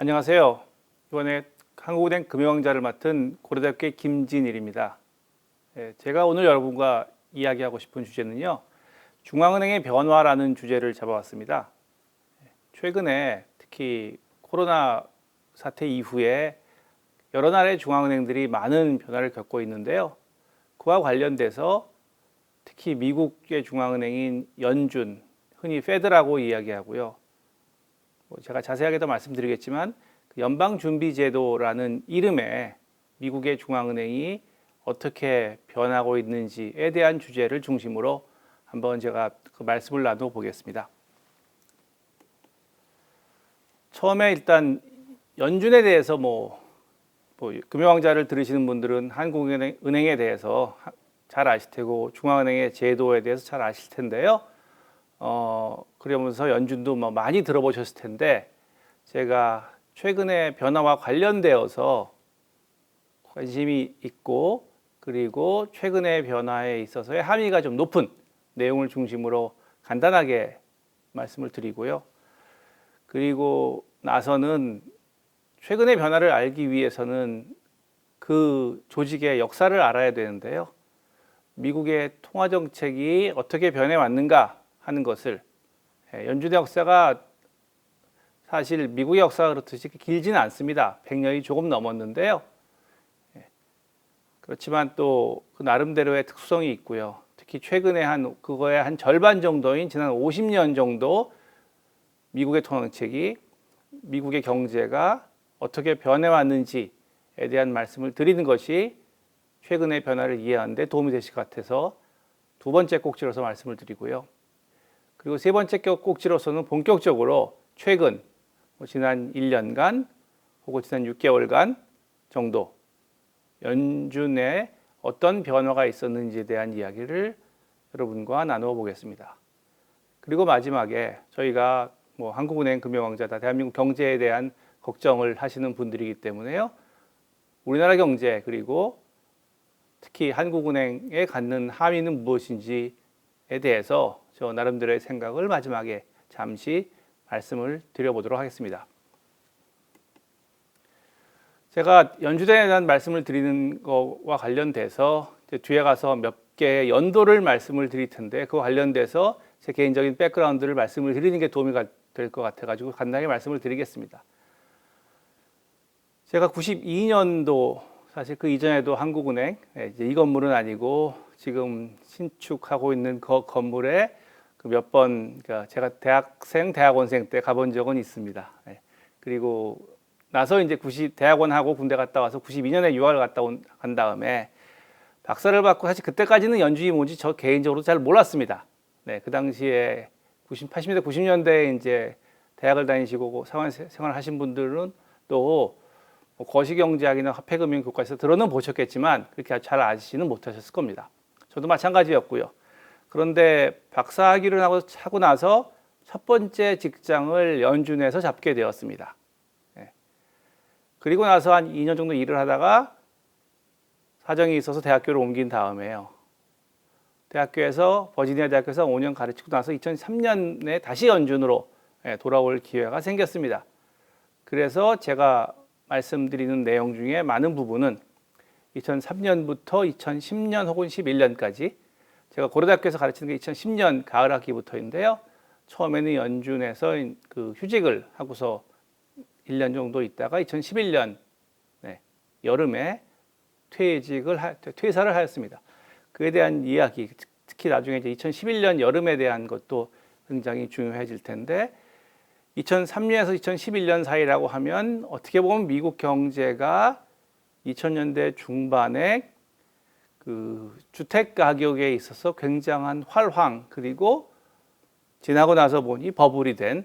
안녕하세요. 이번에 한국은행 금융왕자를 맡은 고려대학교의 김진일입니다. 제가 오늘 여러분과 이야기하고 싶은 주제는요, 중앙은행의 변화라는 주제를 잡아왔습니다. 최근에 특히 코로나 사태 이후에 여러 나라의 중앙은행들이 많은 변화를 겪고 있는데요. 그와 관련돼서 특히 미국의 중앙은행인 연준, 흔히 페드라고 이야기하고요. 제가 자세하게 더 말씀드리겠지만 연방준비제도라는 이름의 미국의 중앙은행이 어떻게 변하고 있는지에 대한 주제를 중심으로 한번 제가 그 말씀을 나누어 보겠습니다. 처음에 일단 연준에 대해서 금융왕자를 들으시는 분들은 한국은행에 대해서 잘 아실 테고 중앙은행의 제도에 대해서 잘 아실 텐데요. 그러면서 연준도 많이 들어보셨을 텐데 제가 최근의 변화와 관련되어서 관심이 있고 그리고 최근의 변화에 있어서의 함의가 좀 높은 내용을 중심으로 간단하게 말씀을 드리고요. 그리고 나서는 최근의 변화를 알기 위해서는 그 조직의 역사를 알아야 되는데요. 미국의 통화정책이 어떻게 변해왔는가 하는 것을, 연준의 역사가 사실 미국의 역사가 그렇듯이 길지는 않습니다. 100년이 조금 넘었는데요. 그렇지만 또 그 나름대로의 특수성이 있고요. 특히 최근에 그거의 한 절반 정도인 지난 50년 정도 미국의 통화정책이 미국의 경제가 어떻게 변해왔는지에 대한 말씀을 드리는 것이 최근의 변화를 이해하는 데 도움이 되실 것 같아서 두 번째 꼭지로서 말씀을 드리고요. 그리고 세 번째 꼭지로서는 본격적으로 최근 지난 1년간 혹은 지난 6개월간 정도 연준에 어떤 변화가 있었는지에 대한 이야기를 여러분과 나누어 보겠습니다. 그리고 마지막에 저희가 한국은행 금융왕자다, 대한민국 경제에 대한 걱정을 하시는 분들이기 때문에요. 우리나라 경제 그리고 특히 한국은행에 갖는 함의는 무엇인지에 대해서 저 나름대로의 생각을 마지막에 잠시 말씀을 드려보도록 하겠습니다. 제가 연준에 대한 말씀을 드리는 것과 관련돼서 뒤에 가서 몇 개의 연도를 말씀을 드릴 텐데 그와 관련돼서 제 개인적인 백그라운드를 말씀을 드리는 게 도움이 될 것 같아가지고 간단하게 말씀을 드리겠습니다. 제가 92년도 사실 그 이전에도 한국은행, 이제 이 건물은 아니고 지금 신축하고 있는 그 건물에 몇 번, 그러니까 제가 대학원생 때 가본 적은 있습니다. 그리고 나서 이제 대학원하고 군대 갔다 와서 92년에 유학을 간 다음에 박사를 받고 사실 그때까지는 연준이 뭔지 저 개인적으로 잘 몰랐습니다. 그 당시에 80년대, 90년대에 이제 대학을 다니시고 생활 하신 분들은 또 거시경제학이나 화폐금융교과에서 들어는 보셨겠지만 그렇게 잘 아시지는 못하셨을 겁니다. 저도 마찬가지였고요. 그런데 박사학위를 하고 나서 첫 번째 직장을 연준에서 잡게 되었습니다. 그리고 나서 한 2년 정도 일을 하다가 사정이 있어서 대학교를 옮긴 다음에요. 버지니아 대학교에서 5년 가르치고 나서 2003년에 다시 연준으로 돌아올 기회가 생겼습니다. 그래서 제가 말씀드리는 내용 중에 많은 부분은 2003년부터 2010년 혹은 11년까지 제가 고려대학교에서 가르치는 게 2010년 가을 학기부터인데요. 처음에는 연준에서 그 휴직을 하고서 1년 정도 있다가 2011년 여름에 퇴사를 하였습니다. 그에 대한 이야기, 특히 나중에 이제 2011년 여름에 대한 것도 굉장히 중요해질 텐데 2003년에서 2011년 사이라고 하면 어떻게 보면 미국 경제가 2000년대 중반에 그 주택 가격에 있어서 굉장한 활황 그리고 지나고 나서 보니 버블이 된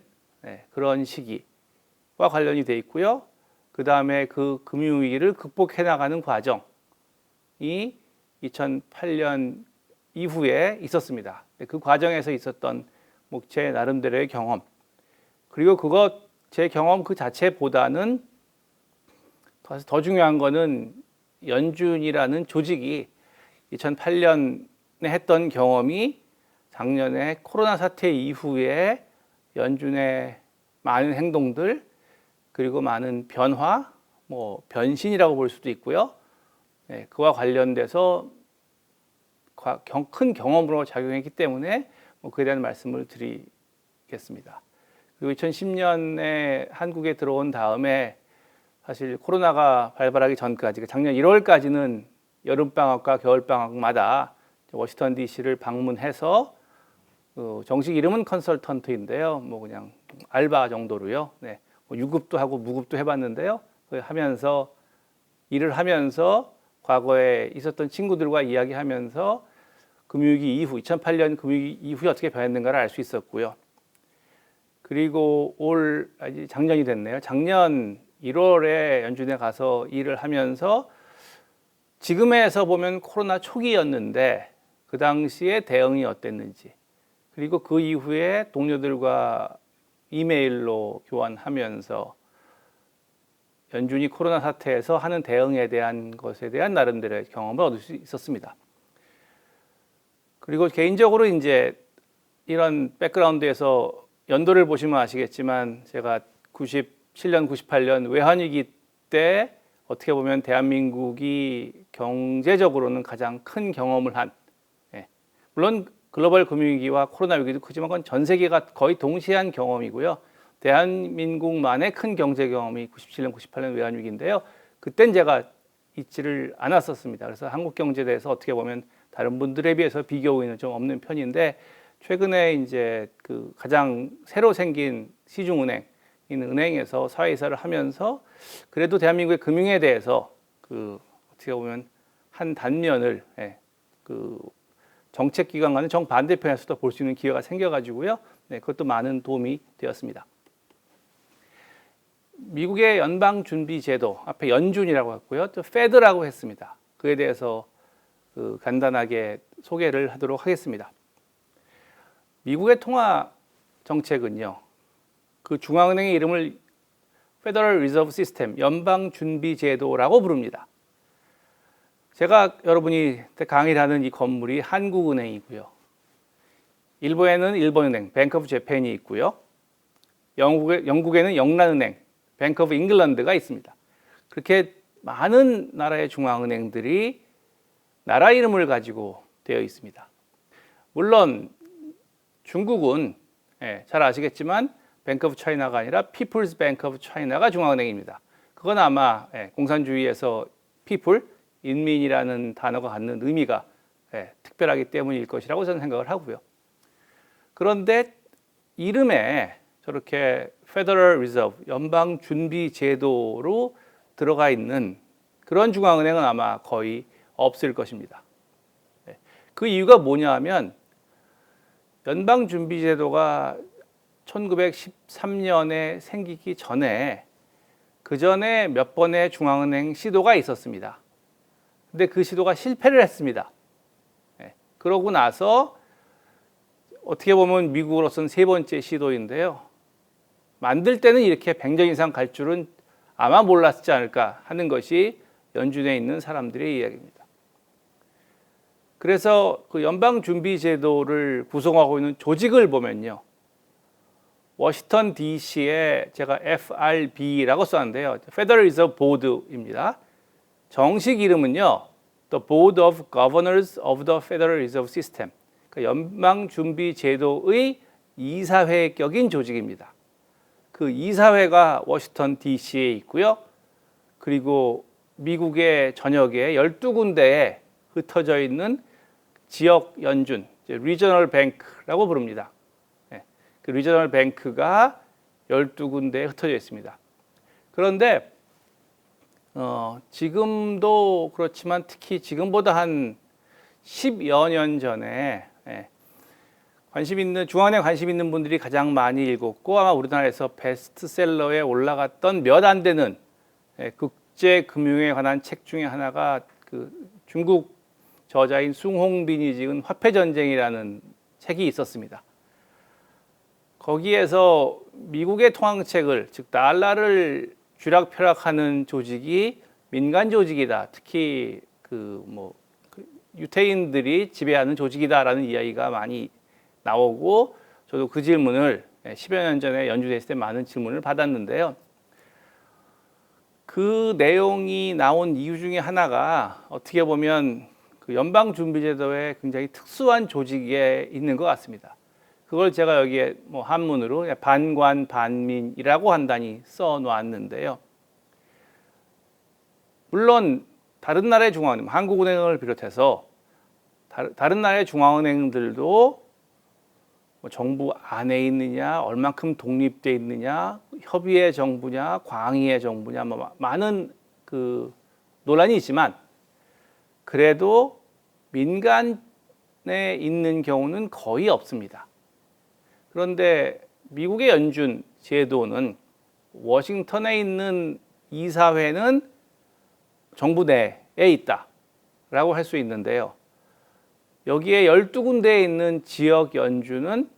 그런 시기와 관련이 돼 있고요. 그 다음에 그 금융위기를 극복해 나가는 과정이 2008년 이후에 있었습니다. 그 과정에서 있었던 제 나름대로의 경험 그리고 제 경험 그 자체보다는 더 중요한 거는 연준이라는 조직이 2008년에 했던 경험이 작년에 코로나 사태 이후에 연준의 많은 행동들 그리고 많은 변화, 뭐 변신이라고 볼 수도 있고요. 예, 그와 관련돼서 큰 경험으로 작용했기 때문에 뭐 그에 대한 말씀을 드리겠습니다. 그리고 2010년에 한국에 들어온 다음에 사실 코로나가 발발하기 전까지, 작년 1월까지는 여름방학과 겨울방학마다 워싱턴 DC를 방문해서 정식 이름은 컨설턴트인데요. 뭐 그냥 알바 정도로요. 네, 뭐 유급도 하고 무급도 해봤는데요. 하면서 일을 하면서 과거에 있었던 친구들과 이야기하면서 금융위기 이후 2008년 금융위기 이후에 어떻게 변했는가를 알 수 있었고요. 그리고 작년이 됐네요. 작년 1월에 연준에 가서 일을 하면서 지금에서 보면 코로나 초기였는데 그 당시에 대응이 어땠는지, 그리고 그 이후에 동료들과 이메일로 교환하면서 연준이 코로나 사태에서 하는 대응에 대한 것에 대한 나름대로의 경험을 얻을 수 있었습니다. 그리고 개인적으로 이제 이런 백그라운드에서 연도를 보시면 아시겠지만 제가 97년, 98년 외환위기 때 어떻게 보면 대한민국이 경제적으로는 가장 큰 경험을 한, 물론 글로벌 금융위기와 코로나 위기도 크지만 그건 전 세계가 거의 동시에 한 경험이고요. 대한민국만의 큰 경제 경험이 97년, 98년 외환위기인데요. 그땐 제가 있지를 않았었습니다. 그래서 한국 경제에 대해서 어떻게 보면 다른 분들에 비해서 비교 우위는 좀 없는 편인데, 최근에 이제 그 가장 새로 생긴 시중은행, 있는 은행에서 사회이사를 하면서 그래도 대한민국의 금융에 대해서 어떻게 보면 한 단면을 그 정책기관과는 정반대편에서도 볼 수 있는 기회가 생겨가지고요. 그것도 많은 도움이 되었습니다. 미국의 연방준비제도, 앞에 연준이라고 했고요. 또 페드라고 했습니다. 그에 대해서 간단하게 소개를 하도록 하겠습니다. 미국의 통화 정책은요, 그 중앙은행의 이름을 Federal Reserve System, 연방준비제도라고 부릅니다. 제가 여러분이 강의를 하는 이 건물이 한국은행이고요. 일본에는 일본은행, 뱅크 오브 재팬이 있고요. 영국에는 영란은행, 뱅크 오브 잉글랜드가 있습니다. 그렇게 많은 나라의 중앙은행들이 나라 이름을 가지고 되어 있습니다. 물론 중국은 잘 아시겠지만 뱅크 오브 차이나가 아니라 피플스 뱅크 오브 차이나가 중앙은행입니다. 그건 아마 공산주의에서 people, 인민이라는 단어가 갖는 의미가 특별하기 때문일 것이라고 저는 생각을 하고요. 그런데 이름에 저렇게 Federal Reserve, 연방준비제도로 들어가 있는 그런 중앙은행은 아마 거의 없을 것입니다. 그 이유가 뭐냐 하면 연방준비제도가 1913년에 생기기 전에 그 전에 몇 번의 중앙은행 시도가 있었습니다. 근데 그 시도가 실패를 했습니다. 그러고 나서 어떻게 보면 미국으로서는 세 번째 시도인데요. 만들 때는 이렇게 100년 이상 갈 줄은 아마 몰랐지 않을까 하는 것이 연준에 있는 사람들의 이야기입니다. 그래서 그 연방준비제도를 구성하고 있는 조직을 보면요. 워싱턴 DC에 제가 FRB라고 썼는데요. Federal Reserve Board입니다. 정식 이름은요. The Board of Governors of the Federal Reserve System. 그러니까 연방준비제도의 이사회격인 조직입니다. 그 이사회가 워싱턴 DC에 있고요. 그리고 미국의 전역에 12군데에 흩어져 있는 지역 연준, 리저널 뱅크라고 부릅니다. 그 리저널 뱅크가 12군데에 흩어져 있습니다. 그런데 지금도 그렇지만 특히 지금보다 한 10여 년 전에 중앙은행 관심 있는 분들이 가장 많이 읽었고 아마 우리나라에서 베스트셀러에 올라갔던 몇 안 되는 국제 금융에 관한 책 중에 하나가 그 중국 저자인 숭홍빈이 지은 화폐전쟁이라는 책이 있었습니다. 거기에서 미국의 통황책을, 즉 달러를 쥐락펴락하는 조직이 민간 조직이다. 특히 유태인들이 지배하는 조직이다라는 이야기가 많이 나오고 저도 그 질문을 10여 년 전에 연준에 있을 때 많은 질문을 받았는데요. 그 내용이 나온 이유 중에 하나가 어떻게 보면 그 연방준비제도의 굉장히 특수한 조직에 있는 것 같습니다. 그걸 제가 여기에 뭐 한문으로 반관반민이라고 한다니 써 놓았는데요. 물론 다른 나라의 중앙은행, 한국은행을 비롯해서 다른 나라의 중앙은행들도 뭐 정부 안에 있느냐, 얼만큼 독립돼 있느냐, 협의의 정부냐, 광의의 정부냐, 뭐 많은 그 논란이 있지만 그래도 민간에 있는 경우는 거의 없습니다. 그런데 미국의 연준 제도는 워싱턴에 있는 이사회는 정부 내에 있다라고 할 수 있는데요. 여기에 12군데에 있는 지역 연준은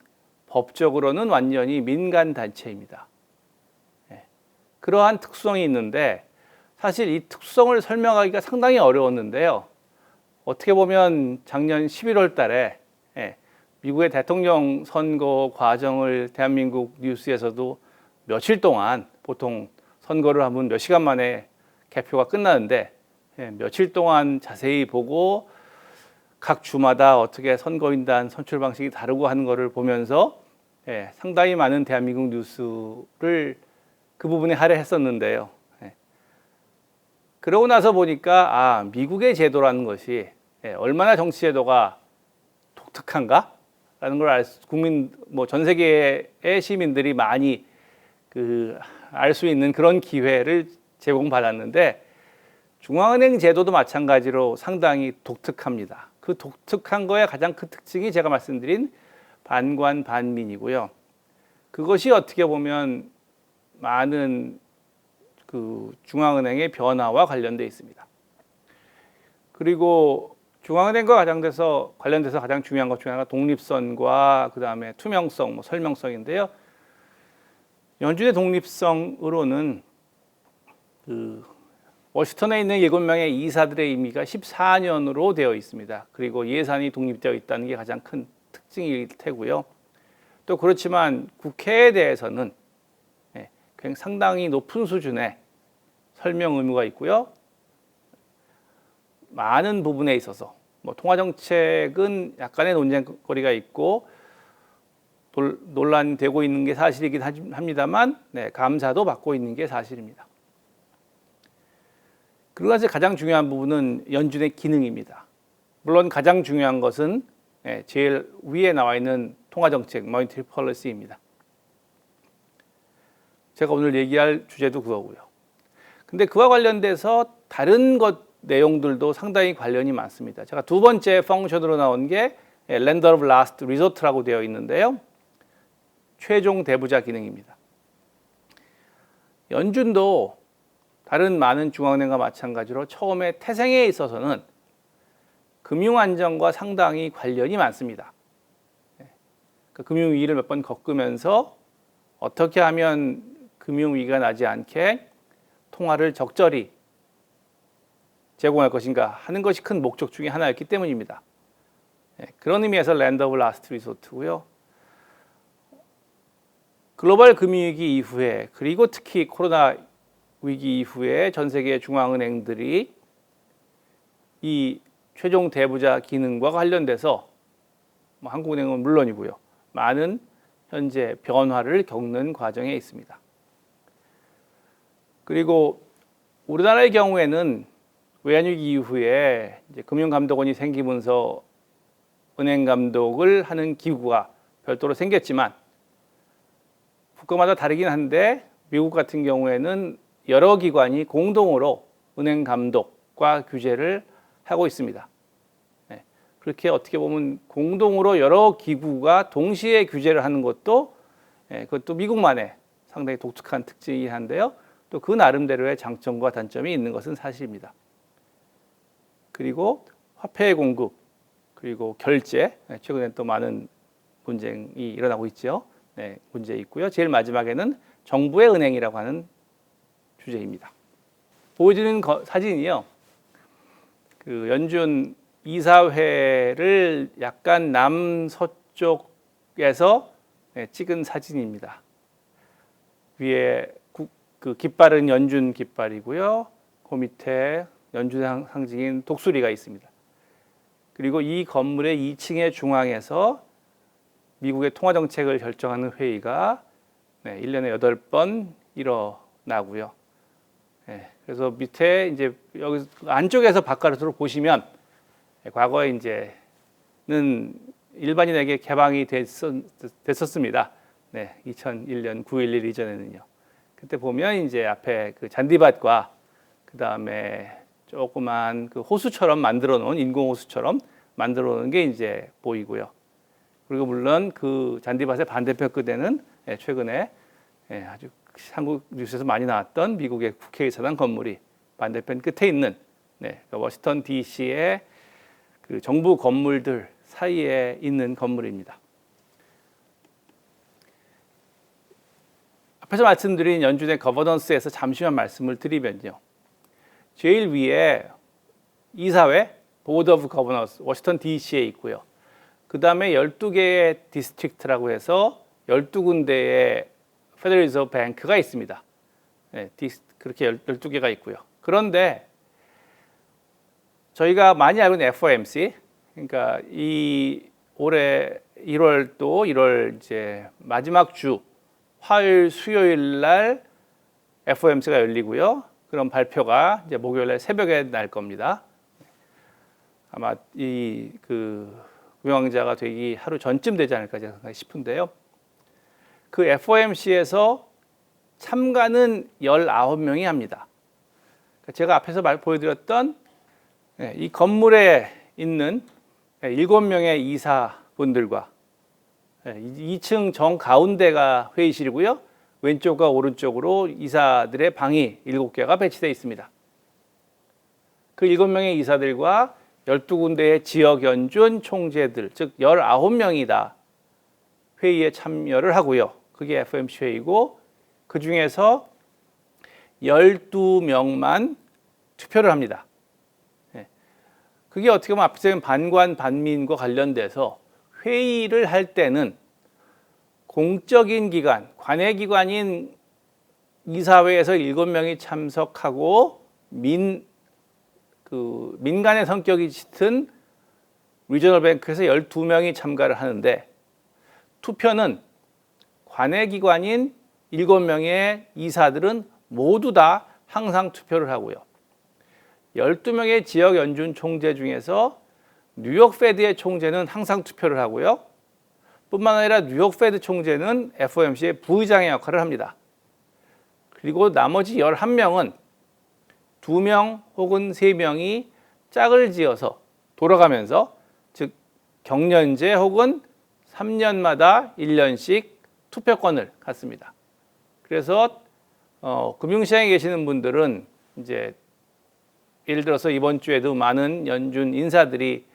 법적으로는 완전히 민간 단체입니다. 그러한 특성이 있는데 사실 이 특성을 설명하기가 상당히 어려웠는데요. 어떻게 보면 작년 11월 달에 미국의 대통령 선거 과정을 대한민국 뉴스에서도 며칠 동안, 보통 선거를 하면 몇 시간 만에 개표가 끝나는데 며칠 동안 자세히 보고 각 주마다 어떻게 선거인단 선출 방식이 다르고 하는 것을 보면서 상당히 많은 대한민국 뉴스를 그 부분에 할애했었는데요. 그러고 나서 보니까 미국의 제도라는 것이 얼마나 정치 제도가 독특한가라는 걸 국민 뭐 전 세계의 시민들이 많이 알 수 있는 그런 기회를 제공받았는데 중앙은행 제도도 마찬가지로 상당히 독특합니다. 그 독특한 거의 가장 큰 특징이 제가 말씀드린 반관반민이고요. 그것이 어떻게 보면 많은 그 중앙은행의 변화와 관련되어 있습니다. 그리고 중앙은행과 관련돼서 가장 중요한 것 중에 하나가 독립성과 그 다음에 투명성, 뭐 설명성인데요. 연준의 독립성으로는 워싱턴에 있는 7명의 이사들의 임기가 14년으로 되어 있습니다. 그리고 예산이 독립되어 있다는 게 가장 큰 특징일 테고요. 또 그렇지만 국회에 대해서는 상당히 높은 수준의 설명 의무가 있고요. 많은 부분에 있어서 뭐 통화정책은 약간의 논쟁거리가 있고 논란되고 있는 게 사실이긴 합니다만 감사도 받고 있는 게 사실입니다. 그리고 나서 가장 중요한 부분은 연준의 기능입니다. 물론 가장 중요한 것은 제일 위에 나와 있는 통화정책, Monetary Policy입니다. 제가 오늘 얘기할 주제도 그거고요. 근데 그와 관련돼서 다른 내용들도 상당히 관련이 많습니다. 제가 두 번째 펑션으로 나온 게 Lender of Last Resort라고 되어 있는데요. 최종 대부자 기능입니다. 연준도 다른 많은 중앙은행과 마찬가지로 처음에 태생에 있어서는 금융 안정과 상당히 관련이 많습니다. 금융위기를 몇 번 겪으면서 어떻게 하면 금융위기가 나지 않게 통화를 적절히 제공할 것인가 하는 것이 큰 목적 중에 하나였기 때문입니다. 그런 의미에서 Lender of Last Resort고요. 글로벌 금융위기 이후에 그리고 특히 코로나 위기 이후에 전 세계 중앙은행들이 이 최종 대부자 기능과 관련돼서 한국은행은 물론이고요. 많은 현재 변화를 겪는 과정에 있습니다. 그리고 우리나라의 경우에는 외환위기 이후에 이제 금융감독원이 생기면서 은행감독을 하는 기구가 별도로 생겼지만 국가마다 다르긴 한데 미국 같은 경우에는 여러 기관이 공동으로 은행 감독과 규제를 하고 있습니다. 그렇게 어떻게 보면 공동으로 여러 기구가 동시에 규제를 하는 것도 그것도 미국만의 상당히 독특한 특징이긴 한데요. 또 그 나름대로의 장점과 단점이 있는 것은 사실입니다. 그리고 화폐 공급, 그리고 결제, 최근에 또 많은 분쟁이 일어나고 있죠. 문제 있고요. 제일 마지막에는 정부의 은행이라고 하는 주제입니다. 보여지는 사진이요. 그 연준 이사회를 약간 남서쪽에서 찍은 사진입니다. 위에 그 깃발은 연준 깃발이고요. 그 밑에 연준의 상징인 독수리가 있습니다. 그리고 이 건물의 2층의 중앙에서 미국의 통화 정책을 결정하는 회의가 1년에 8번 일어나고요. 그래서 밑에 이제 여기 안쪽에서 바깥으로 보시면 과거에 이제는 일반인에게 개방이 됐었습니다. 2001년 9.11 이전에는요. 그때 보면 이제 앞에 그 잔디밭과 그 다음에 조그만 그 호수처럼 만들어 놓은 인공 호수처럼 만들어 놓은 게 이제 보이고요. 그리고 물론 그 잔디밭의 반대편 끝에는 최근에 아주 한국 뉴스에서 많이 나왔던 미국의 국회의사당 건물이 반대편 끝에 있는 워싱턴 DC의 그 정부 건물들 사이에 있는 건물입니다. 앞에서 말씀드린 연준의 거버넌스에서 잠시만 말씀을 드리면요. 제일 위에 이사회, 보드 오브 거버넌스, 워싱턴 DC에 있고요. 그 다음에 12개의 디스트릭트라고 해서 12군데의 페더럴 리저브 뱅크가 있습니다. 그렇게 12개가 있고요. 그런데 저희가 많이 알고 있는 FOMC, 그러니까 이 올해 1월 또 1월 이제 마지막 주 화요일, 수요일 날 FOMC가 열리고요. 그런 발표가 이제 목요일 날 새벽에 날 겁니다. 아마 이 그 유명자가 되기 하루 전쯤 되지 않을까 싶은데요. 그 FOMC에서 참가는 19명이 합니다. 제가 앞에서 보여드렸던 이 건물에 있는 7명의 이사분들과 2층 정가운데가 회의실이고요. 왼쪽과 오른쪽으로 이사들의 방이 7개가 배치되어 있습니다. 그 7명의 이사들과 12군데의 지역 연준 총재들, 즉 19명이 다 회의에 참여를 하고요. 그게 FOMC 회의고 그 중에서 12명만 투표를 합니다. 그게 어떻게 보면 앞서 반관 반민과 관련돼서 회의를 할 때는 공적인 기관, 관외기관인 이사회에서 7명이 참석하고 민간의 성격이 짙은 리저널 뱅크에서 12명이 참가를 하는데 투표는 관외기관인 7명의 이사들은 모두 다 항상 투표를 하고요. 12명의 지역 연준 총재 중에서 뉴욕 페드의 총재는 항상 투표를 하고요. 뿐만 아니라 뉴욕 페드 총재는 FOMC의 부의장의 역할을 합니다. 그리고 나머지 11명은 2명 혹은 3명이 짝을 지어서 돌아가면서 즉 경년제 혹은 3년마다 1년씩 투표권을 갖습니다. 그래서 금융시장에 계시는 분들은 이제 예를 들어서 이번 주에도 많은 연준 인사들이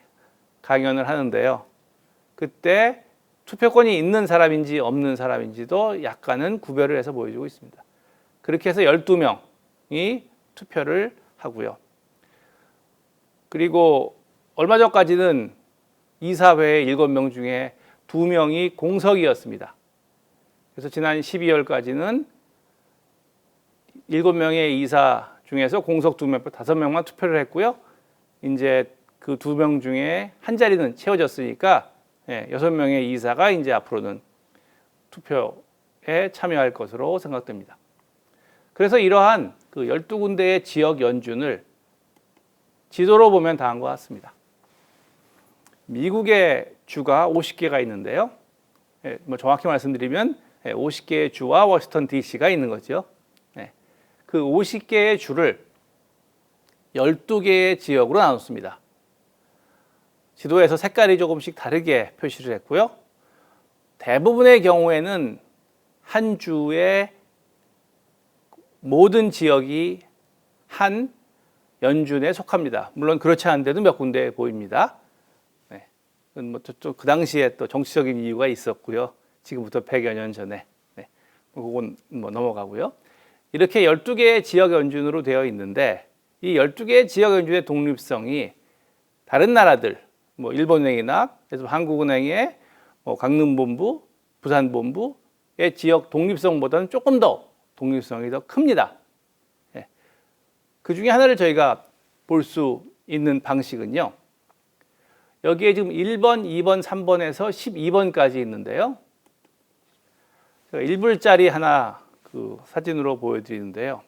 강연을 하는데요. 그때 투표권이 있는 사람인지 없는 사람인지도 약간은 구별을 해서 보여주고 있습니다. 그렇게 해서 12명이 투표를 하고요. 그리고 얼마 전까지는 이사회의 7명 중에 2명이 공석이었습니다. 그래서 지난 12월까지는 7명의 이사 중에서 공석 2명, 5명만 투표를 했고요. 이제 그 2명 중에 한 자리는 채워졌으니까 6명의 이사가 이제 앞으로는 투표에 참여할 것으로 생각됩니다. 그래서 이러한 그 12군데의 지역 연준을 지도로 보면 다음과 같습니다. 미국의 주가 50개가 있는데요. 뭐 정확히 말씀드리면 50개의 주와 워싱턴 DC가 있는 거죠. 그 50개의 주를 12개의 지역으로 나눴습니다. 지도에서 색깔이 조금씩 다르게 표시를 했고요. 대부분의 경우에는 한 주의 모든 지역이 한 연준에 속합니다. 물론 그렇지 않은데도 몇 군데 보입니다. 그 당시에 또 정치적인 이유가 있었고요. 지금부터 100여 년 전에. 그건 뭐 넘어가고요. 이렇게 12개의 지역 연준으로 되어 있는데 이 12개의 지역 연준의 독립성이 다른 나라들, 뭐 일본은행이나 그래서 한국은행의 뭐 강릉본부, 부산본부의 지역 독립성보다는 조금 더 독립성이 더 큽니다. 예. 그 중에 하나를 저희가 볼 수 있는 방식은요. 여기에 지금 1번, 2번, 3번에서 12번까지 있는데요. 제가 1불짜리 하나 그 사진으로 보여드리는데요.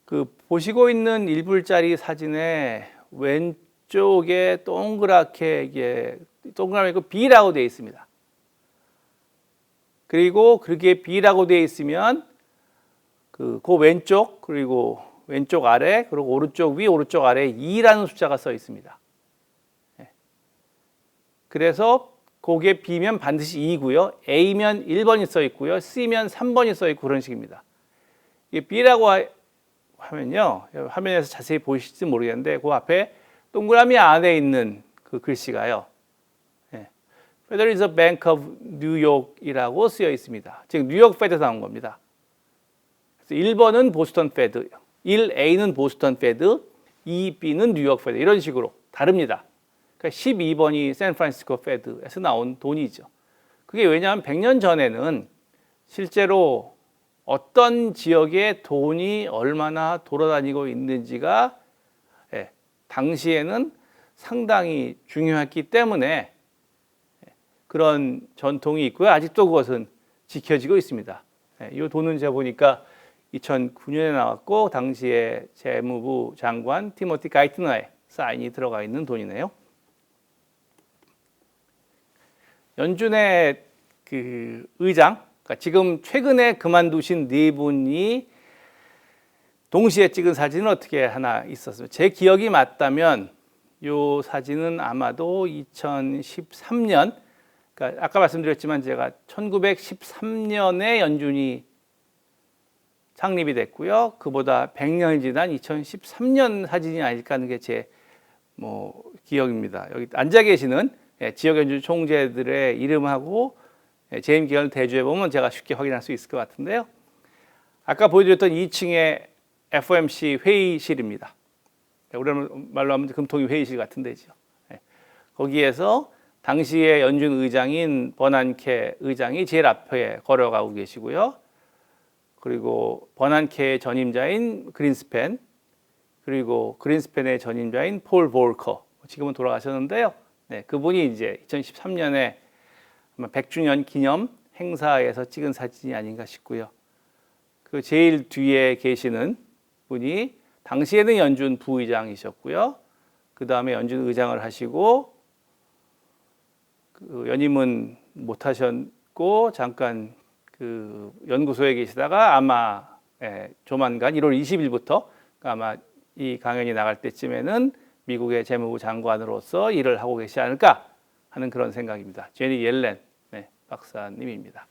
그 보시고 있는 1불짜리 사진의 왼쪽에 동그랗게 이게 동그랗게 B라고 되어 있습니다. 그리고 그게 B라고 되어 있으면 그 왼쪽 그리고 왼쪽 아래 그리고 오른쪽 위 오른쪽 아래 2라는 숫자가 써 있습니다. 그래서 그게 B면 반드시 2고요. A면 1번이 써 있고요. C면 3번이 써 있고 그런 식입니다. 이게 B라고 하면요. 화면에서 자세히 보이실지 모르겠는데 그 앞에 동그라미 안에 있는 그 글씨가요. Federal Reserve Bank of New York이라고 쓰여 있습니다. 즉 뉴욕 페드에서 나온 겁니다. 그래서 1번은 보스턴 페드, 1A는 보스턴 페드, 2B는 뉴욕 페드 이런 식으로 다릅니다. 그러니까 12번이 샌프란시스코 페드에서 나온 돈이죠. 그게 왜냐하면 100년 전에는 실제로 어떤 지역에 돈이 얼마나 돌아다니고 있는지가 당시에는 상당히 중요했기 때문에 그런 전통이 있고요. 아직도 그것은 지켜지고 있습니다. 이 돈은 제가 보니까 2009년에 나왔고 당시에 재무부 장관 티모티 가이트너의 사인이 들어가 있는 돈이네요. 연준의 그 의장, 그러니까 지금 최근에 그만두신 네 분이 동시에 찍은 사진은 어떻게 하나 있었습니다. 제 기억이 맞다면 이 사진은 아마도 2013년, 그러니까 아까 말씀드렸지만 제가 1913년에 연준이 창립이 됐고요. 그보다 100년이 지난 2013년 사진이 아닐까 하는 게 제 기억입니다. 여기 앉아 계시는 지역 연준 총재들의 이름하고 재임 기간을 대조해 보면 제가 쉽게 확인할 수 있을 것 같은데요. 아까 보여드렸던 2층의 FOMC 회의실입니다. 우리말로 하면 금통위 회의실 같은 데죠. 거기에서 당시의 연준 의장인 버난케 의장이 제일 앞에 걸어가고 계시고요. 그리고 버난케의 전임자인 그린스팬, 그리고 그린스팬의 전임자인 폴 볼커, 지금은 돌아가셨는데요. 그분이 이제 2013년에 100주년 기념 행사에서 찍은 사진이 아닌가 싶고요. 그 제일 뒤에 계시는 분이 당시에는 연준 부의장이셨고요. 그 다음에 연준 의장을 하시고 그 연임은 못 하셨고 잠깐 그 연구소에 계시다가 아마 조만간 1월 20일부터 아마 이 강연이 나갈 때쯤에는 미국의 재무부 장관으로서 일을 하고 계시지 않을까 하는 그런 생각입니다. 제니 옐렌 박사님입니다.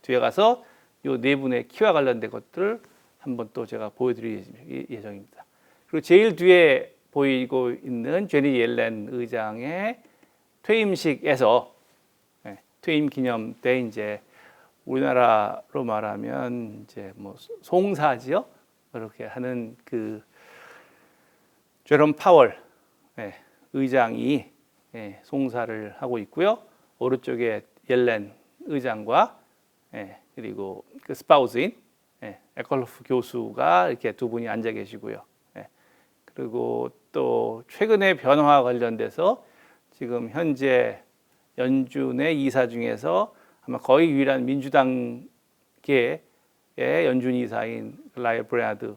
뒤에 가서 이 네 분의 키와 관련된 것들을 한번 또 제가 보여드릴 예정입니다. 그리고 제일 뒤에 보이고 있는 제니 옐렌 의장의 퇴임식에서 퇴임 기념 때 이제 우리나라로 말하면 이제 송사지요. 그렇게 하는 그 제롬 파월 의장이 송사를 하고 있고요. 오른쪽에 옐렌 의장과 그리고 그 스파우스인 에컬로프 교수가 이렇게 두 분이 앉아 계시고요. 그리고 또 최근의 변화와 관련돼서 지금 현재 연준의 이사 중에서 아마 거의 유일한 민주당계의 연준 이사인 라이어 브레나드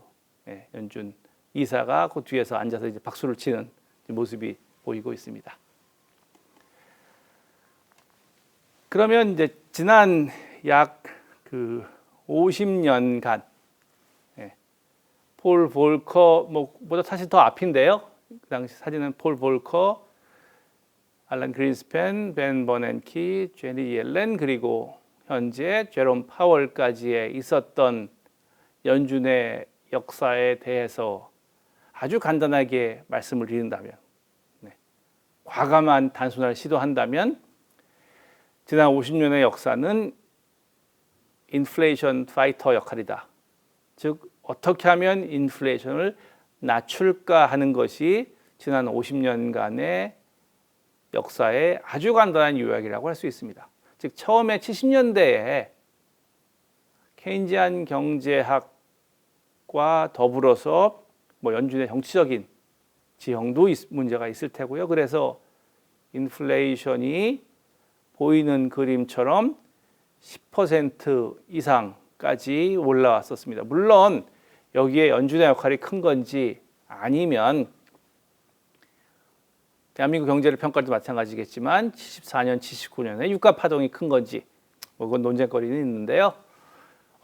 연준 이사가 그 뒤에서 앉아서 이제 박수를 치는 모습이 보이고 있습니다. 그러면 이제 지난 약 그 50년간 폴 볼커 보다 사실 더 앞인데요. 그 당시 사진은 폴 볼커, 알란 그린스팬, 벤 버넨키, 제니 옐렌 그리고 현재 제롬 파월까지의 있었던 연준의 역사에 대해서 아주 간단하게 말씀을 드린다면, 과감한 단순화를 시도한다면 지난 50년의 역사는 인플레이션 파이터 역할이다. 즉 어떻게 하면 인플레이션을 낮출까 하는 것이 지난 50년간의 역사의 아주 간단한 요약이라고 할 수 있습니다. 즉 처음에 70년대에 케인지안 경제학과 더불어서 뭐 연준의 정치적인 지형도 문제가 있을 테고요. 그래서 인플레이션이 보이는 그림처럼 10% 이상까지 올라왔었습니다. 물론 여기에 연준의 역할이 큰 건지 아니면 대한민국 경제를 평가할 때 마찬가지겠지만 74년, 79년에 유가 파동이 큰 건지 뭐 그건 논쟁거리는 있는데요.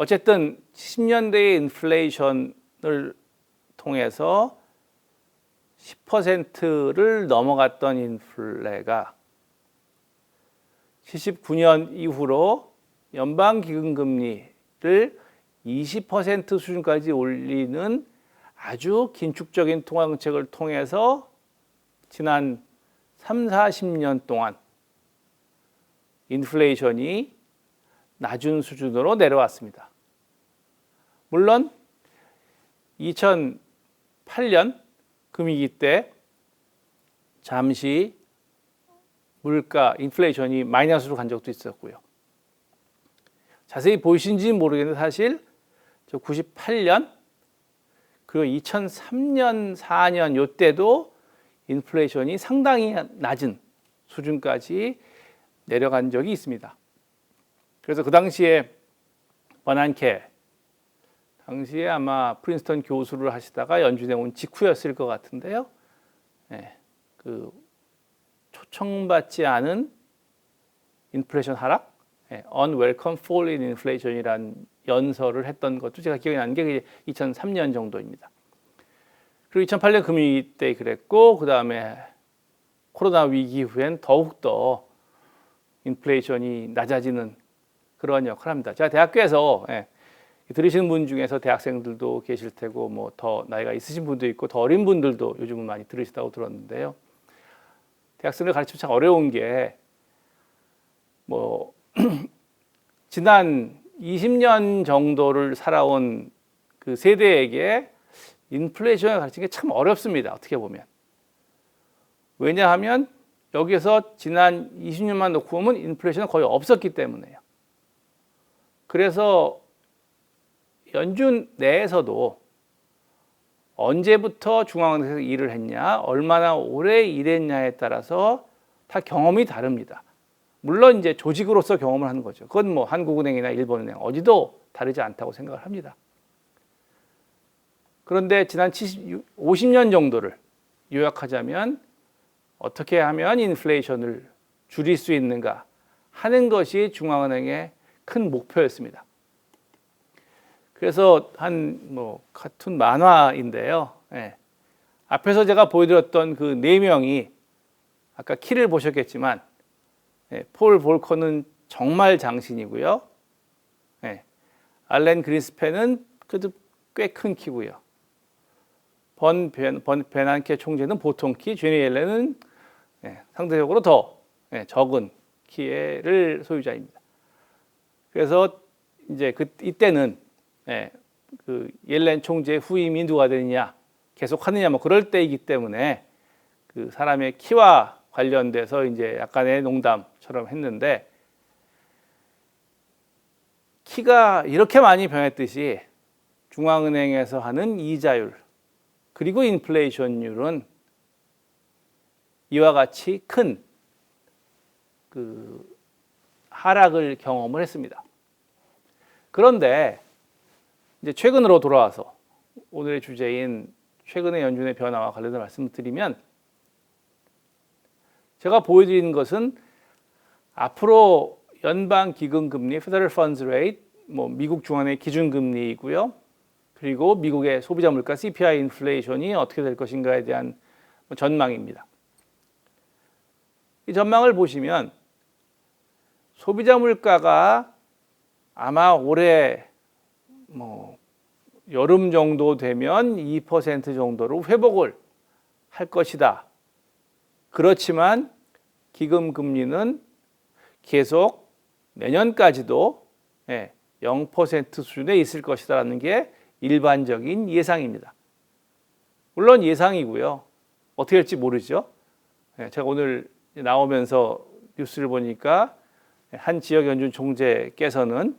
어쨌든 70년대의 인플레이션을 통해서 10%를 넘어갔던 인플레가 79년 이후로 연방기금금리를 20% 수준까지 올리는 아주 긴축적인 통화정책을 통해서 지난 3, 40년 동안 인플레이션이 낮은 수준으로 내려왔습니다. 물론 2008년 금위기 때 잠시 물가, 인플레이션이 마이너스로 간 적도 있었고요. 자세히 보이신지는 모르겠는데 사실 저 98년 그리고 2003년, 4년 이때도 인플레이션이 상당히 낮은 수준까지 내려간 적이 있습니다. 그래서 그 당시에 버난케, 당시에 아마 프린스턴 교수를 하시다가 연준에 온 직후였을 것 같은데요. 네, 그 초청받지 않은 인플레이션 하락, unwelcome fall in inflation이라는 연설을 했던 것도 제가 기억이 나는 게 2003년 정도입니다. 그리고 2008년 금융위기 때 그랬고 그 다음에 코로나 위기 후엔 더욱더 인플레이션이 낮아지는 그런 역할을 합니다. 제가 대학교에서 들으시는 분 중에서 대학생들도 계실 테고 뭐 더 나이가 있으신 분도 있고 더 어린 분들도 요즘은 많이 들으시다고 들었는데요. 대학생들 가르치면 참 어려운 게 뭐 지난 20년 정도를 살아온 그 세대에게 인플레이션을 가르치는 게 참 어렵습니다. 어떻게 보면. 왜냐하면 여기서 지난 20년만 놓고 보면 인플레이션은 거의 없었기 때문에요. 그래서 연준 내에서도 언제부터 중앙은행에서 일을 했냐, 얼마나 오래 일했냐에 따라서 다 경험이 다릅니다. 물론 이제 조직으로서 경험을 하는 거죠. 그건 뭐 한국은행이나 일본은행 어디도 다르지 않다고 생각을 합니다. 그런데 지난 50년 정도를 요약하자면 어떻게 하면 인플레이션을 줄일 수 있는가 하는 것이 중앙은행의 큰 목표였습니다. 그래서 한 뭐 카툰 만화인데요. 앞에서 제가 보여드렸던 그 네 명이 아까 키를 보셨겠지만 폴 볼커는 정말 장신이고요. 알렌 그린스팬은 그래도 꽤 큰 키고요. 베난케 총재는 보통 키, 제니 옐렌은 상대적으로 더 적은 키를 소유자입니다. 그래서 이제 이때는 그 옐렌 총재의 후임이 누가 되느냐, 계속 하느냐 뭐 그럴 때이기 때문에 그 사람의 키와 관련돼서 이제 약간의 농담처럼 했는데 키가 이렇게 많이 변했듯이 중앙은행에서 하는 이자율 그리고 인플레이션율은 이와 같이 큰 그 하락을 경험을 했습니다. 그런데 이제 최근으로 돌아와서 오늘의 주제인 최근의 연준의 변화와 관련해서 말씀을 드리면 제가 보여드리는 것은 앞으로 연방 기금금리, Federal Funds Rate, 뭐 미국 중앙은행의 기준금리이고요. 그리고 미국의 소비자 물가 CPI 인플레이션이 어떻게 될 것인가에 대한 전망입니다. 이 전망을 보시면 소비자 물가가 아마 올해 뭐 여름 정도 되면 2% 정도로 회복을 할 것이다. 그렇지만 기금 금리는 계속 내년까지도 0% 수준에 있을 것이다라는 게 일반적인 예상입니다. 물론 예상이고요. 어떻게 될지 모르죠. 제가 오늘 나오면서 뉴스를 보니까 한 지역 연준 총재께서는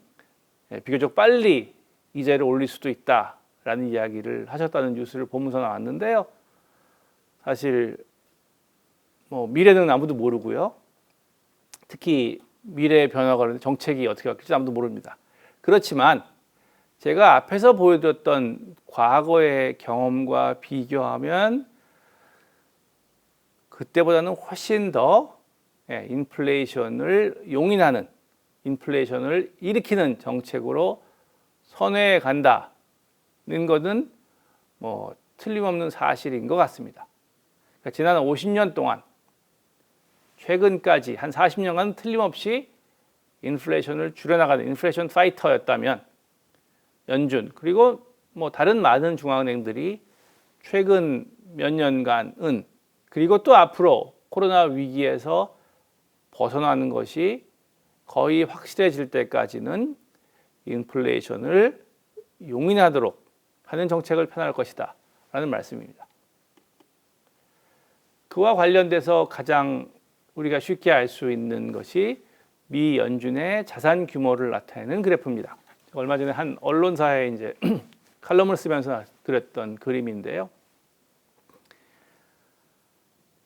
비교적 빨리 이자를 올릴 수도 있다라는 이야기를 하셨다는 뉴스를 보면서 나왔는데요. 사실 뭐 미래는 아무도 모르고요. 특히 미래의 변화가 정책이 어떻게 바뀔지 아무도 모릅니다. 그렇지만 제가 앞에서 보여드렸던 과거의 경험과 비교하면 그때보다는 훨씬 더 인플레이션을 용인하는, 인플레이션을 일으키는 정책으로 선회해 간다는 것은 뭐 틀림없는 사실인 것 같습니다. 그러니까 지난 50년 동안 최근까지 한 40년간 틀림없이 인플레이션을 줄여나가는 인플레이션 파이터였다면 연준 그리고 뭐 다른 많은 중앙은행들이 최근 몇 년간은 그리고 또 앞으로 코로나 위기에서 벗어나는 것이 거의 확실해질 때까지는 인플레이션을 용인하도록 하는 정책을 펴나갈 것이다 라는 말씀입니다. 그와 관련돼서 가장 우리가 쉽게 알 수 있는 것이 미 연준의 자산 규모를 나타내는 그래프입니다. 얼마 전에 한 언론사에 이제 칼럼을 쓰면서 드렸던 그림인데요.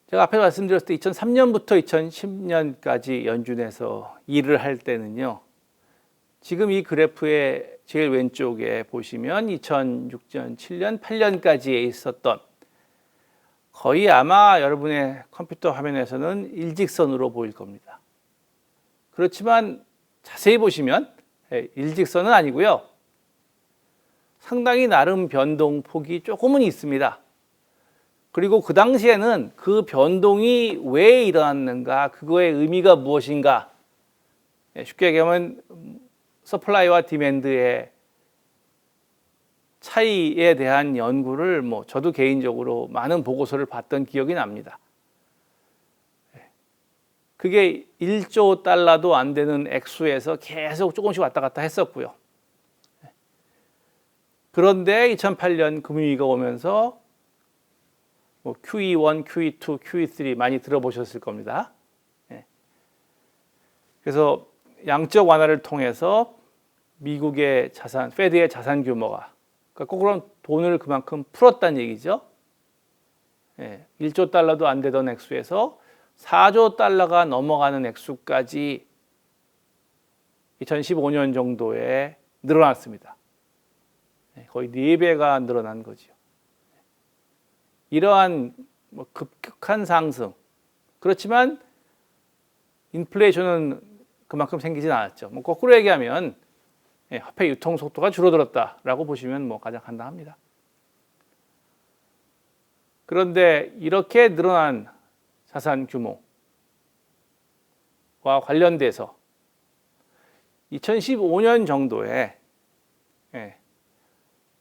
제가 앞에 말씀드렸을 때 2003년부터 2010년까지 연준에서 일을 할 때는요. 지금 이 그래프의 제일 왼쪽에 보시면 2006년, 7년, 8년까지에 있었던 거의 아마 여러분의 컴퓨터 화면에서는 일직선으로 보일 겁니다. 그렇지만 자세히 보시면 일직선은 아니고요. 상당히 나름 변동폭이 조금은 있습니다. 그리고 그 당시에는 그 변동이 왜 일어났는가, 그거의 의미가 무엇인가, 쉽게 얘기하면 서플라이와 디맨드의 차이에 대한 연구를 뭐 저도 개인적으로 많은 보고서를 봤던 기억이 납니다. 그게 1조 달러도 안 되는 액수에서 계속 조금씩 왔다 갔다 했었고요. 그런데 2008년 금융위기가 오면서 뭐 QE1, QE2, QE3 많이 들어보셨을 겁니다. 그래서 양적 완화를 통해서 미국의 자산, 페드의 자산 규모가 그러니까 거꾸로 돈을 그만큼 풀었다는 얘기죠. 1조 달러도 안 되던 액수에서 4조 달러가 넘어가는 액수까지 2015년 정도에 늘어났습니다. 거의 4배가 늘어난 거죠. 이러한 급격한 상승. 그렇지만 인플레이션은 그만큼 생기진 않았죠. 뭐 거꾸로 얘기하면 화폐 유통 속도가 줄어들었다라고 보시면 뭐 가장 간단합니다. 그런데 이렇게 늘어난 자산 규모와 관련돼서 2015년 정도에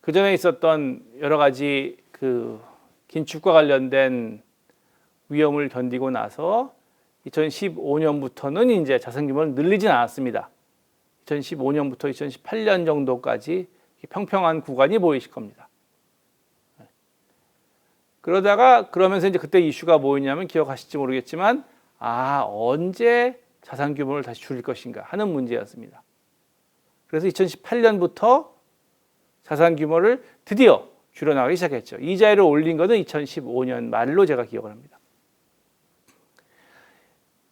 그 전에 있었던 여러 가지 그 긴축과 관련된 위험을 견디고 나서 2015년부터는 이제 자산 규모를 늘리진 않았습니다. 2015년부터 2018년 정도까지 평평한 구간이 보이실 겁니다. 그러면서 이제 그때 이슈가 뭐였냐면 기억하실지 모르겠지만 언제 자산 규모를 다시 줄일 것인가 하는 문제였습니다. 그래서 2018년부터 자산 규모를 드디어 줄여나가기 시작했죠. 이자율을 올린 것은 2015년 말로 제가 기억을 합니다.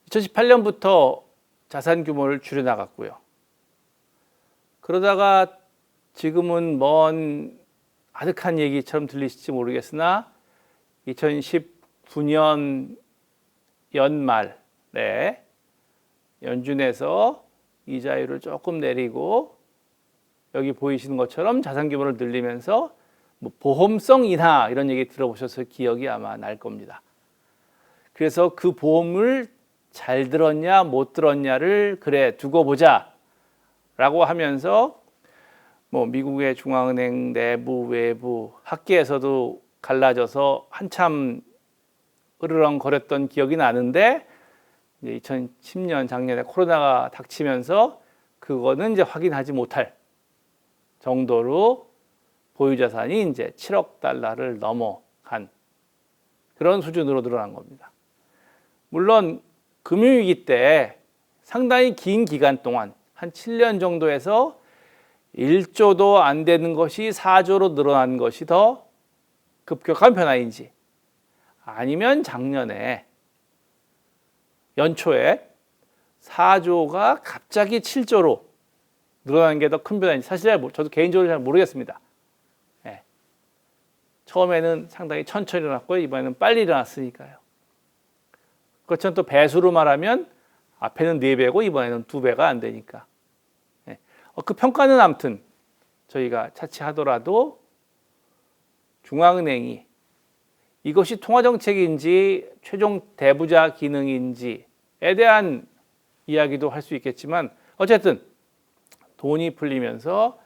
2018년부터 자산 규모를 줄여나갔고요. 그러다가 지금은 먼 아득한 얘기처럼 들리실지 모르겠으나 2019년 연말에 연준에서 이자율을 조금 내리고 여기 보이시는 것처럼 자산 규모를 늘리면서 뭐 보험성 인하 이런 얘기 들어보셔서 기억이 아마 날 겁니다. 그래서 그 보험을 잘 들었냐 못 들었냐를 그래 두고 보자 라고 하면서 뭐 미국의 중앙은행 내부 외부 학계에서도 갈라져서 한참 으르렁거렸던 기억이 나는데 이제 2010년 작년에 코로나가 닥치면서 그거는 이제 확인하지 못할 정도로 보유자산이 이제 7억 달러를 넘어간 그런 수준으로 늘어난 겁니다. 물론 금융위기 때 상당히 긴 기간 동안 한 7년 정도에서 1조도 안 되는 것이 4조로 늘어난 것이 더 급격한 변화인지, 아니면 작년에 연초에 4조가 갑자기 7조로 늘어난 게 더 큰 변화인지 사실 저도 개인적으로 잘 모르겠습니다. 예. 처음에는 상당히 천천히 일어났고 이번에는 빨리 일어났으니까요. 그렇지만 또 배수로 말하면 앞에는 4배고 이번에는 2배가 안 되니까. 예. 그 평가는 아무튼 저희가 차치하더라도 중앙은행이 이것이 통화정책인지 최종 대부자 기능인지에 대한 이야기도 할 수 있겠지만, 어쨌든 돈이 풀리면서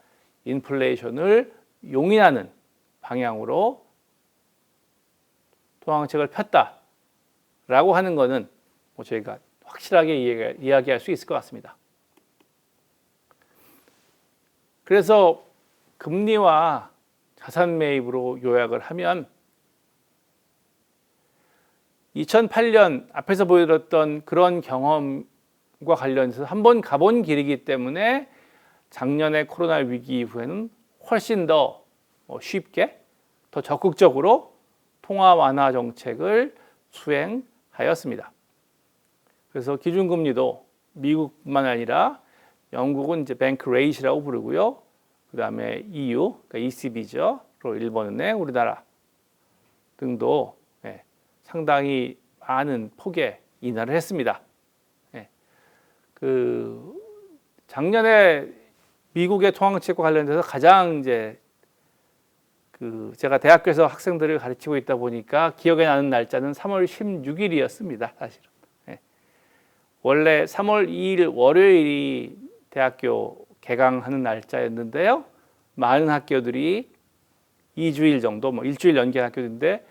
인플레이션을 용인하는 방향으로 통화정책을 폈다라고 하는 것은 저희가 확실하게 이야기할 수 있을 것 같습니다. 그래서 금리와 자산 매입으로 요약을 하면 2008년 앞에서 보여드렸던 그런 경험과 관련해서 한번 가본 길이기 때문에 작년의 코로나 위기 이후에는 훨씬 더 쉽게, 더 적극적으로 통화 완화 정책을 수행하였습니다. 그래서 기준금리도 미국뿐만 아니라 영국은 이제 뱅크 레이트라고 부르고요. 그 다음에 EU, 그러니까 ECB죠. 일본은행, 우리나라 등도 상당히 많은 폭의 인하를 했습니다. 작년에 미국의 통화정책과 관련돼서 가장 이제 제가 대학교에서 학생들을 가르치고 있다 보니까 기억에 나는 날짜는 3월 16일이었습니다. 사실은. 원래 3월 2일 월요일이 대학교 개강하는 날짜였는데요. 많은 학교들이 2주일 정도, 일주일 연기한 학교인데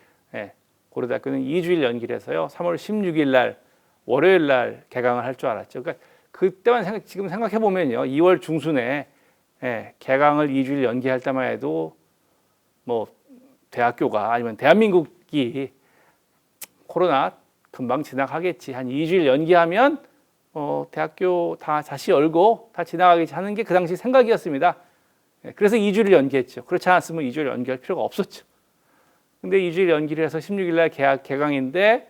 고려대학교는 2주일 연기해서요. 3월 16일 날 월요일 날 개강을 할 줄 알았죠. 그러니까 그때만 지금 생각해 보면요. 2월 중순에 개강을 2주일 연기할 때만 해도 대학교가 아니면 대한민국이 코로나 금방 지나가겠지. 한 2주일 연기하면 대학교 다 다시 열고 다 지나가겠지 하는 게 그 당시 생각이었습니다. 그래서 2주일 연기했죠. 그렇지 않았으면 2주일 연기할 필요가 없었죠. 근데 2주일 연기를 해서 16일 날 개강인데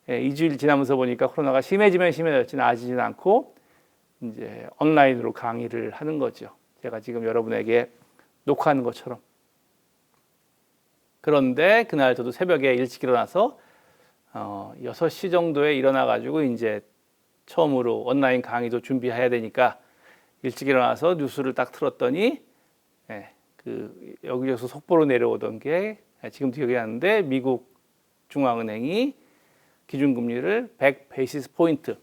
2주일 지나면서 보니까 코로나가 심해지면 심해졌지 나아지진 않고 이제 온라인으로 강의를 하는 거죠. 제가 지금 여러분에게 녹화하는 것처럼. 그런데 그날 저도 새벽에 일찍 일어나서 6시 정도에 일어나 가지고 이제 처음으로 온라인 강의도 준비해야 되니까 일찍 일어나서 뉴스를 딱 틀었더니 여기저기서 속보로 내려오던 게 지금도 기억이 나는데 미국 중앙은행이 기준금리를 100 베이시스 포인트,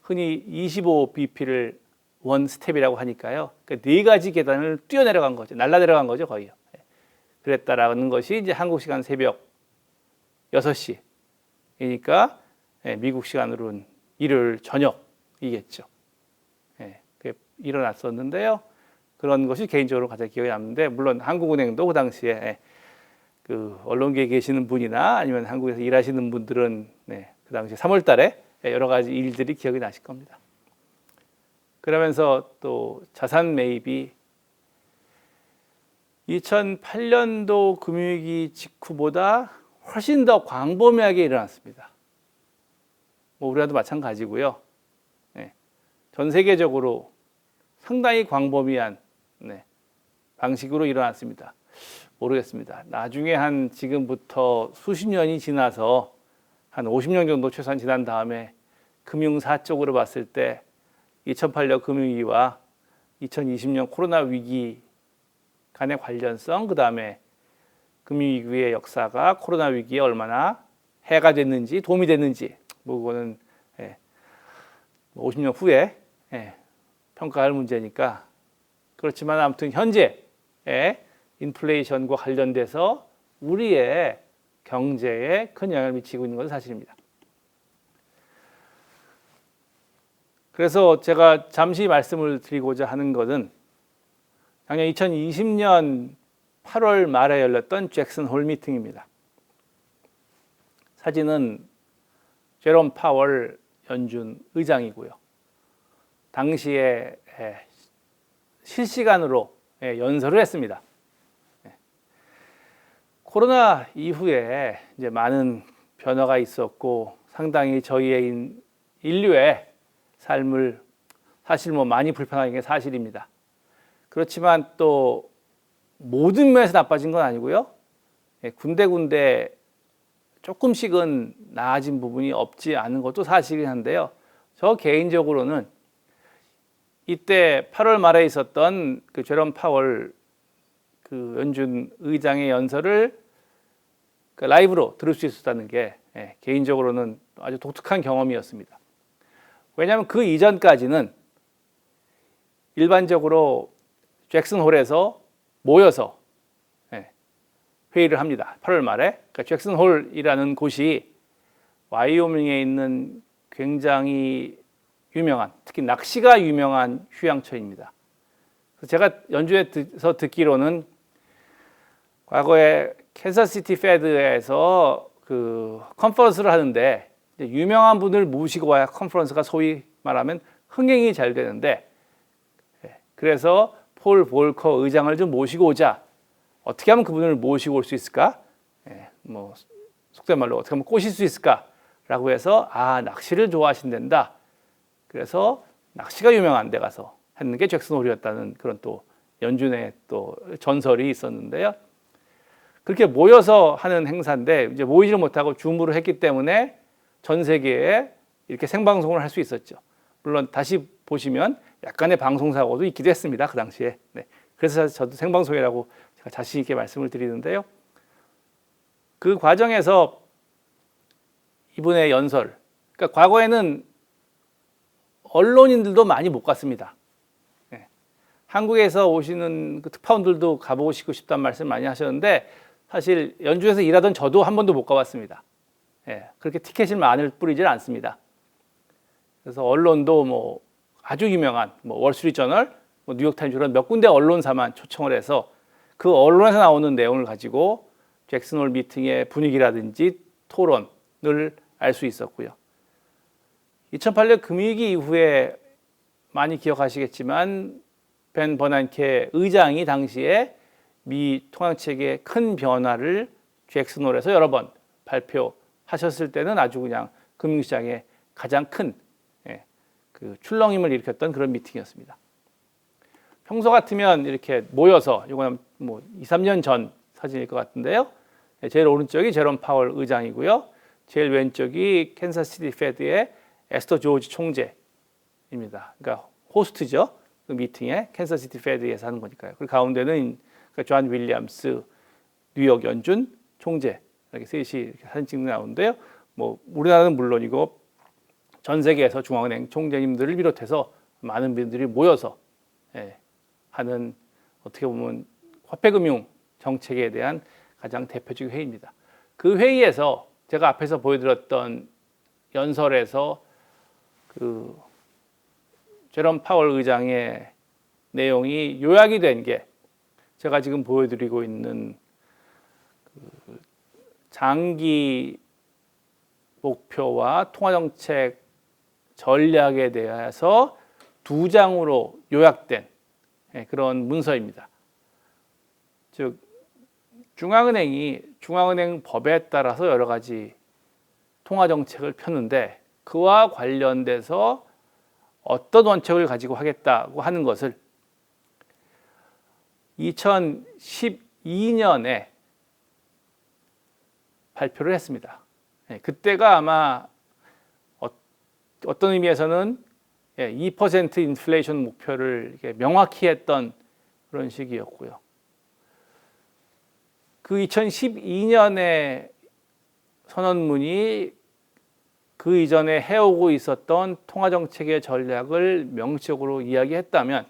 흔히 25bp를 원 스텝이라고 하니까요. 그러니까 4가지 계단을 뛰어내려간 거죠. 날라내려간 거죠, 거의요. 그랬다라는 것이 이제 한국 시간 새벽 6시이니까 미국 시간으로는 일요일 저녁이겠죠. 그게 일어났었는데요. 그런 것이 개인적으로 가장 기억에 남는데, 물론 한국은행도 그 당시에 그 언론계에 계시는 분이나 아니면 한국에서 일하시는 분들은 그 당시 3월 달에 여러 가지 일들이 기억이 나실 겁니다. 그러면서 또 자산 매입이 2008년도 금융위기 직후보다 훨씬 더 광범위하게 일어났습니다. 우리나라도 마찬가지고요. 전 세계적으로 상당히 광범위한 방식으로 일어났습니다. 모르겠습니다. 나중에 한 지금부터 수십 년이 지나서 한 50년 정도 최소한 지난 다음에 금융사 쪽으로 봤을 때 2008년 금융위기와 2020년 코로나 위기 간의 관련성, 그 다음에 금융위기의 역사가 코로나 위기에 얼마나 해가 됐는지 도움이 됐는지, 그거는 50년 후에 평가할 문제니까. 그렇지만 아무튼 현재의 인플레이션과 관련돼서 우리의 경제에 큰 영향을 미치고 있는 것은 사실입니다. 그래서 제가 잠시 말씀을 드리고자 하는 것은 작년 2020년 8월 말에 열렸던 잭슨 홀 미팅입니다. 사진은 제롬 파월 연준 의장이고요. 당시에 실시간으로 연설을 했습니다. 코로나 이후에 이제 많은 변화가 있었고 상당히 저희의 인류의 삶을 사실 많이 불편하게 게 사실입니다. 그렇지만 또 모든 면에서 나빠진 건 아니고요. 군데군데 조금씩은 나아진 부분이 없지 않은 것도 사실이긴 한데요. 저 개인적으로는 이때 8월 말에 있었던 그 제롬 파월 그 연준 의장의 연설을 그 라이브로 들을 수 있었다는 게 개인적으로는 아주 독특한 경험이었습니다. 왜냐하면 그 이전까지는 일반적으로 잭슨홀에서 모여서 회의를 합니다. 8월 말에. 그러니까 잭슨홀이라는 곳이 와이오밍에 있는 굉장히 유명한, 특히 낚시가 유명한 휴양처입니다. 제가 연주에서 듣기로는 과거에 캔자스시티 페드에서 그 컨퍼런스를 하는데 유명한 분을 모시고 와야 컨퍼런스가 소위 말하면 흥행이 잘 되는데, 그래서 폴 볼커 의장을 좀 모시고 오자. 어떻게 하면 그분을 모시고 올 수 있을까? 속된 말로 어떻게 하면 꼬실 수 있을까라고 해서 낚시를 좋아하신단다. 그래서 낚시가 유명한 데 가서 했는 게 잭슨홀이었다는 그런 또 연준의 또 전설이 있었는데요. 그렇게 모여서 하는 행사인데 이제 모이지를 못하고 줌으로 했기 때문에 전 세계에 이렇게 생방송을 할 수 있었죠. 물론 다시 보시면 약간의 방송 사고도 있기도 했습니다. 그 당시에. 그래서 저도 생방송이라고 제가 자신 있게 말씀을 드리는데요. 그 과정에서 이분의 연설, 그러니까 과거에는 언론인들도 많이 못 갔습니다. 한국에서 오시는 그 특파원들도 가보고 싶다는 말씀 많이 하셨는데 사실 연주에서 일하던 저도 한 번도 못 가봤습니다. 그렇게 티켓을 많이 뿌리질 않습니다. 그래서 언론도 아주 유명한 월스트리트저널, 뉴욕타임즈 이런 몇 군데 언론사만 초청을 해서 그 언론에서 나오는 내용을 가지고 잭슨홀 미팅의 분위기라든지 토론을 알 수 있었고요. 2008년 금융위기 이후에 많이 기억하시겠지만 벤 버난케 의장이 당시에 미 통화정책의 큰 변화를 잭슨홀에서 여러 번 발표하셨을 때는 아주 그냥 금융시장에 가장 큰 그 출렁임을 일으켰던 그런 미팅이었습니다. 평소 같으면 이렇게 모여서 이거는 2, 3년 전 사진일 것 같은데요. 제일 오른쪽이 제롬 파월 의장이고요. 제일 왼쪽이 캔자스시티 페드의 에스터 조지 총재입니다. 그러니까 호스트죠. 그 미팅에 캔자스시티 페드에서 하는 거니까요. 그리고 가운데는 존 윌리엄스 뉴욕 연준 총재 이렇게 셋이 이렇게 사진 찍는 나오는데요. 우리나라는 물론이고 전 세계에서 중앙은행 총재님들을 비롯해서 많은 분들이 모여서 하는 어떻게 보면 화폐금융 정책에 대한 가장 대표적인 회의입니다. 그 회의에서 제가 앞에서 보여드렸던 연설에서 그 제롬 파월 의장의 내용이 요약이 된 게 제가 지금 보여드리고 있는 그 장기 목표와 통화정책 전략에 대해서 2장으로 요약된 그런 문서입니다. 즉 중앙은행이 중앙은행 법에 따라서 여러 가지 통화정책을 폈는데 그와 관련돼서 어떤 원칙을 가지고 하겠다고 하는 것을 2012년에 발표를 했습니다. 그때가 아마 어떤 의미에서는 2% 인플레이션 목표를 명확히 했던 그런 시기였고요. 그 2012년의 선언문이 그 이전에 해오고 있었던 통화정책의 전략을 명시적으로 이야기했다면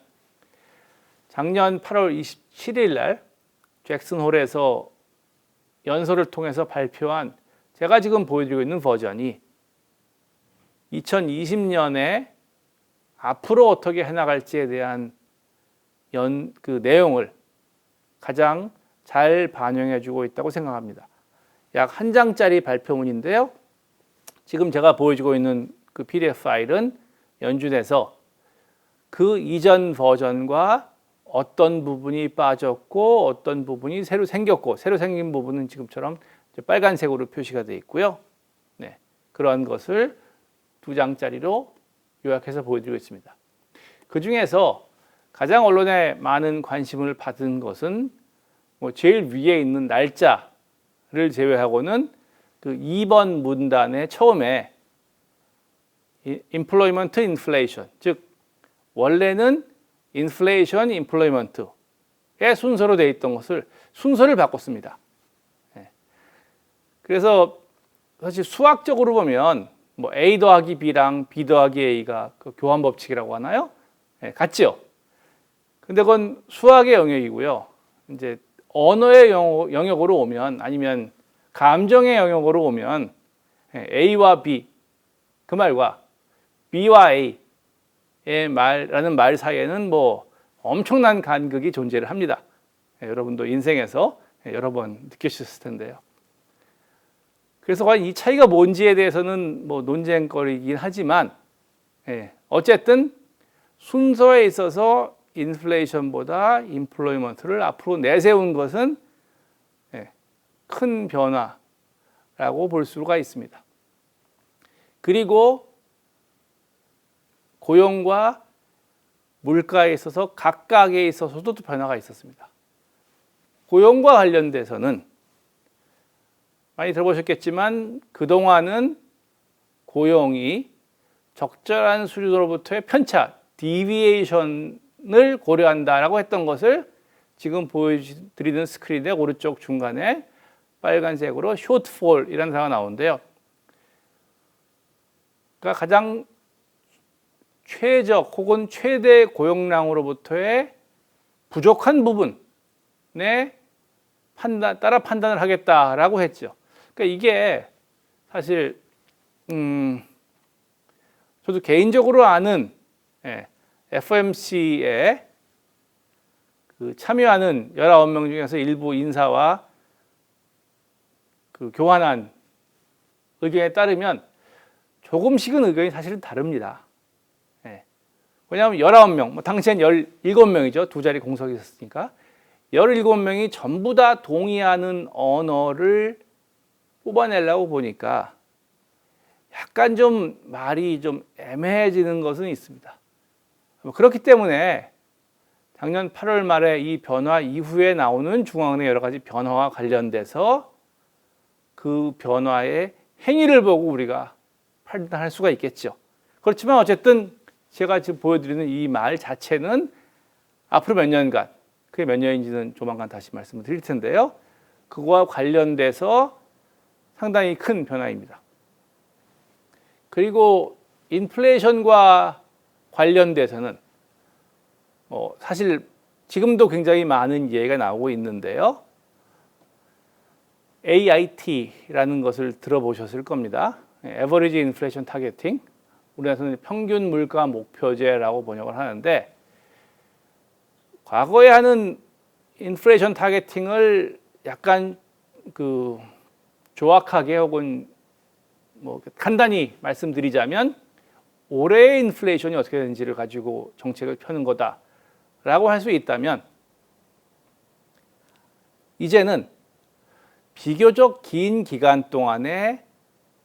작년 8월 27일 날 잭슨홀에서 연설을 통해서 발표한 제가 지금 보여드리고 있는 버전이 2020년에 앞으로 어떻게 해나갈지에 대한 그 내용을 가장 잘 반영해주고 있다고 생각합니다. 약 1장짜리 발표문인데요. 지금 제가 보여주고 있는 그 PDF 파일은 연준에서 그 이전 버전과 어떤 부분이 빠졌고 어떤 부분이 새로 생겼고 새로 생긴 부분은 지금처럼 빨간색으로 표시가 되어 있고요. 네, 그러한 것을 2장짜리로 요약해서 보여드리고 있습니다. 그 중에서 가장 언론에 많은 관심을 받은 것은 제일 위에 있는 날짜를 제외하고는 그 2번 문단의 처음에 employment inflation, 즉 원래는 inflation, employment의 순서로 되어 있던 것을 순서를 바꿨습니다. 그래서 사실 수학적으로 보면 A 더하기 B랑 B 더하기 A가 그 교환 법칙이라고 하나요? 같죠? 근데 그건 수학의 영역이고요. 이제 언어의 영역으로 오면 아니면 감정의 영역으로 오면 A와 B 그 말과 B와 A의 말라는 말 사이에는 엄청난 간극이 존재를 합니다. 여러분도 인생에서 여러 번 느끼셨을 텐데요. 그래서 과연 이 차이가 뭔지에 대해서는 논쟁거리이긴 하지만 어쨌든 순서에 있어서 인플레이션보다 임플로이먼트를 앞으로 내세운 것은 큰 변화라고 볼 수가 있습니다. 그리고 고용과 물가에 있어서 각각에 있어서도 변화가 있었습니다. 고용과 관련돼서는 많이 들어보셨겠지만 그동안은 고용이 적절한 수준으로부터의 편차, 디비에이션을 고려한다라고 했던 것을 지금 보여드리는 스크린의 오른쪽 중간에 빨간색으로 shortfall이라는 단어가 나오는데요. 그러니까 가장 최적 혹은 최대 고용량으로부터의 부족한 부분에 따라 판단을 하겠다라고 했죠. 그러니까 이게 사실 저도 개인적으로 아는 FOMC에 참여하는 19명 중에서 일부 인사와 교환한 의견에 따르면 조금씩은 의견이 사실은 다릅니다. 왜냐하면 19명, 당시엔 17명이죠. 두 자리 공석이 있었으니까. 17명이 전부 다 동의하는 언어를 뽑아내려고 보니까 약간 좀 말이 좀 애매해지는 것은 있습니다. 그렇기 때문에 작년 8월 말에 이 변화 이후에 나오는 중앙은행의 여러 가지 변화와 관련돼서 그 변화의 행위를 보고 우리가 판단할 수가 있겠죠. 그렇지만 어쨌든 제가 지금 보여드리는 이 말 자체는 앞으로 몇 년간, 그게 몇 년인지는 조만간 다시 말씀을 드릴 텐데요. 그거와 관련돼서 상당히 큰 변화입니다. 그리고 인플레이션과 관련돼서는 사실 지금도 굉장히 많은 예가 나오고 있는데요. AIT라는 것을 들어보셨을 겁니다. Average Inflation Targeting. 우리나라에서는 평균 물가 목표제라고 번역을 하는데 과거에 하는 인플레이션 타겟팅을 약간 조악하게 혹은 간단히 말씀드리자면 올해의 인플레이션이 어떻게 되는지를 가지고 정책을 펴는 거다라고 할 수 있다면 이제는 비교적 긴 기간 동안에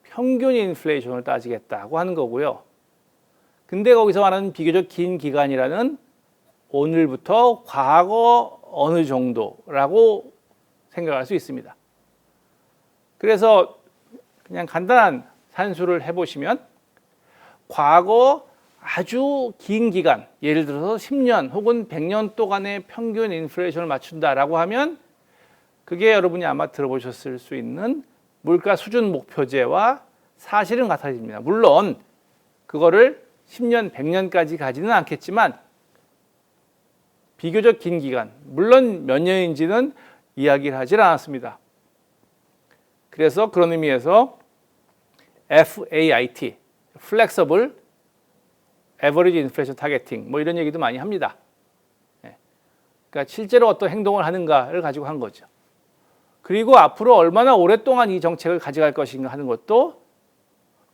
평균 인플레이션을 따지겠다고 하는 거고요. 근데 거기서 말하는 비교적 긴 기간이라는 오늘부터 과거 어느 정도라고 생각할 수 있습니다. 그래서 그냥 간단한 산수를 해보시면 과거 아주 긴 기간, 예를 들어서 10년 혹은 100년 동안의 평균 인플레이션을 맞춘다라고 하면 그게 여러분이 아마 들어보셨을 수 있는 물가 수준 목표제와 사실은 같아집니다. 물론 그거를 10년, 100년까지 가지는 않겠지만 비교적 긴 기간, 물론 몇 년인지는 이야기를 하질 않았습니다. 그래서 그런 의미에서 FAIT, Flexible Average Inflation Targeting, 이런 얘기도 많이 합니다. 그러니까 실제로 어떤 행동을 하는가를 가지고 한 거죠. 그리고 앞으로 얼마나 오랫동안 이 정책을 가져갈 것인가 하는 것도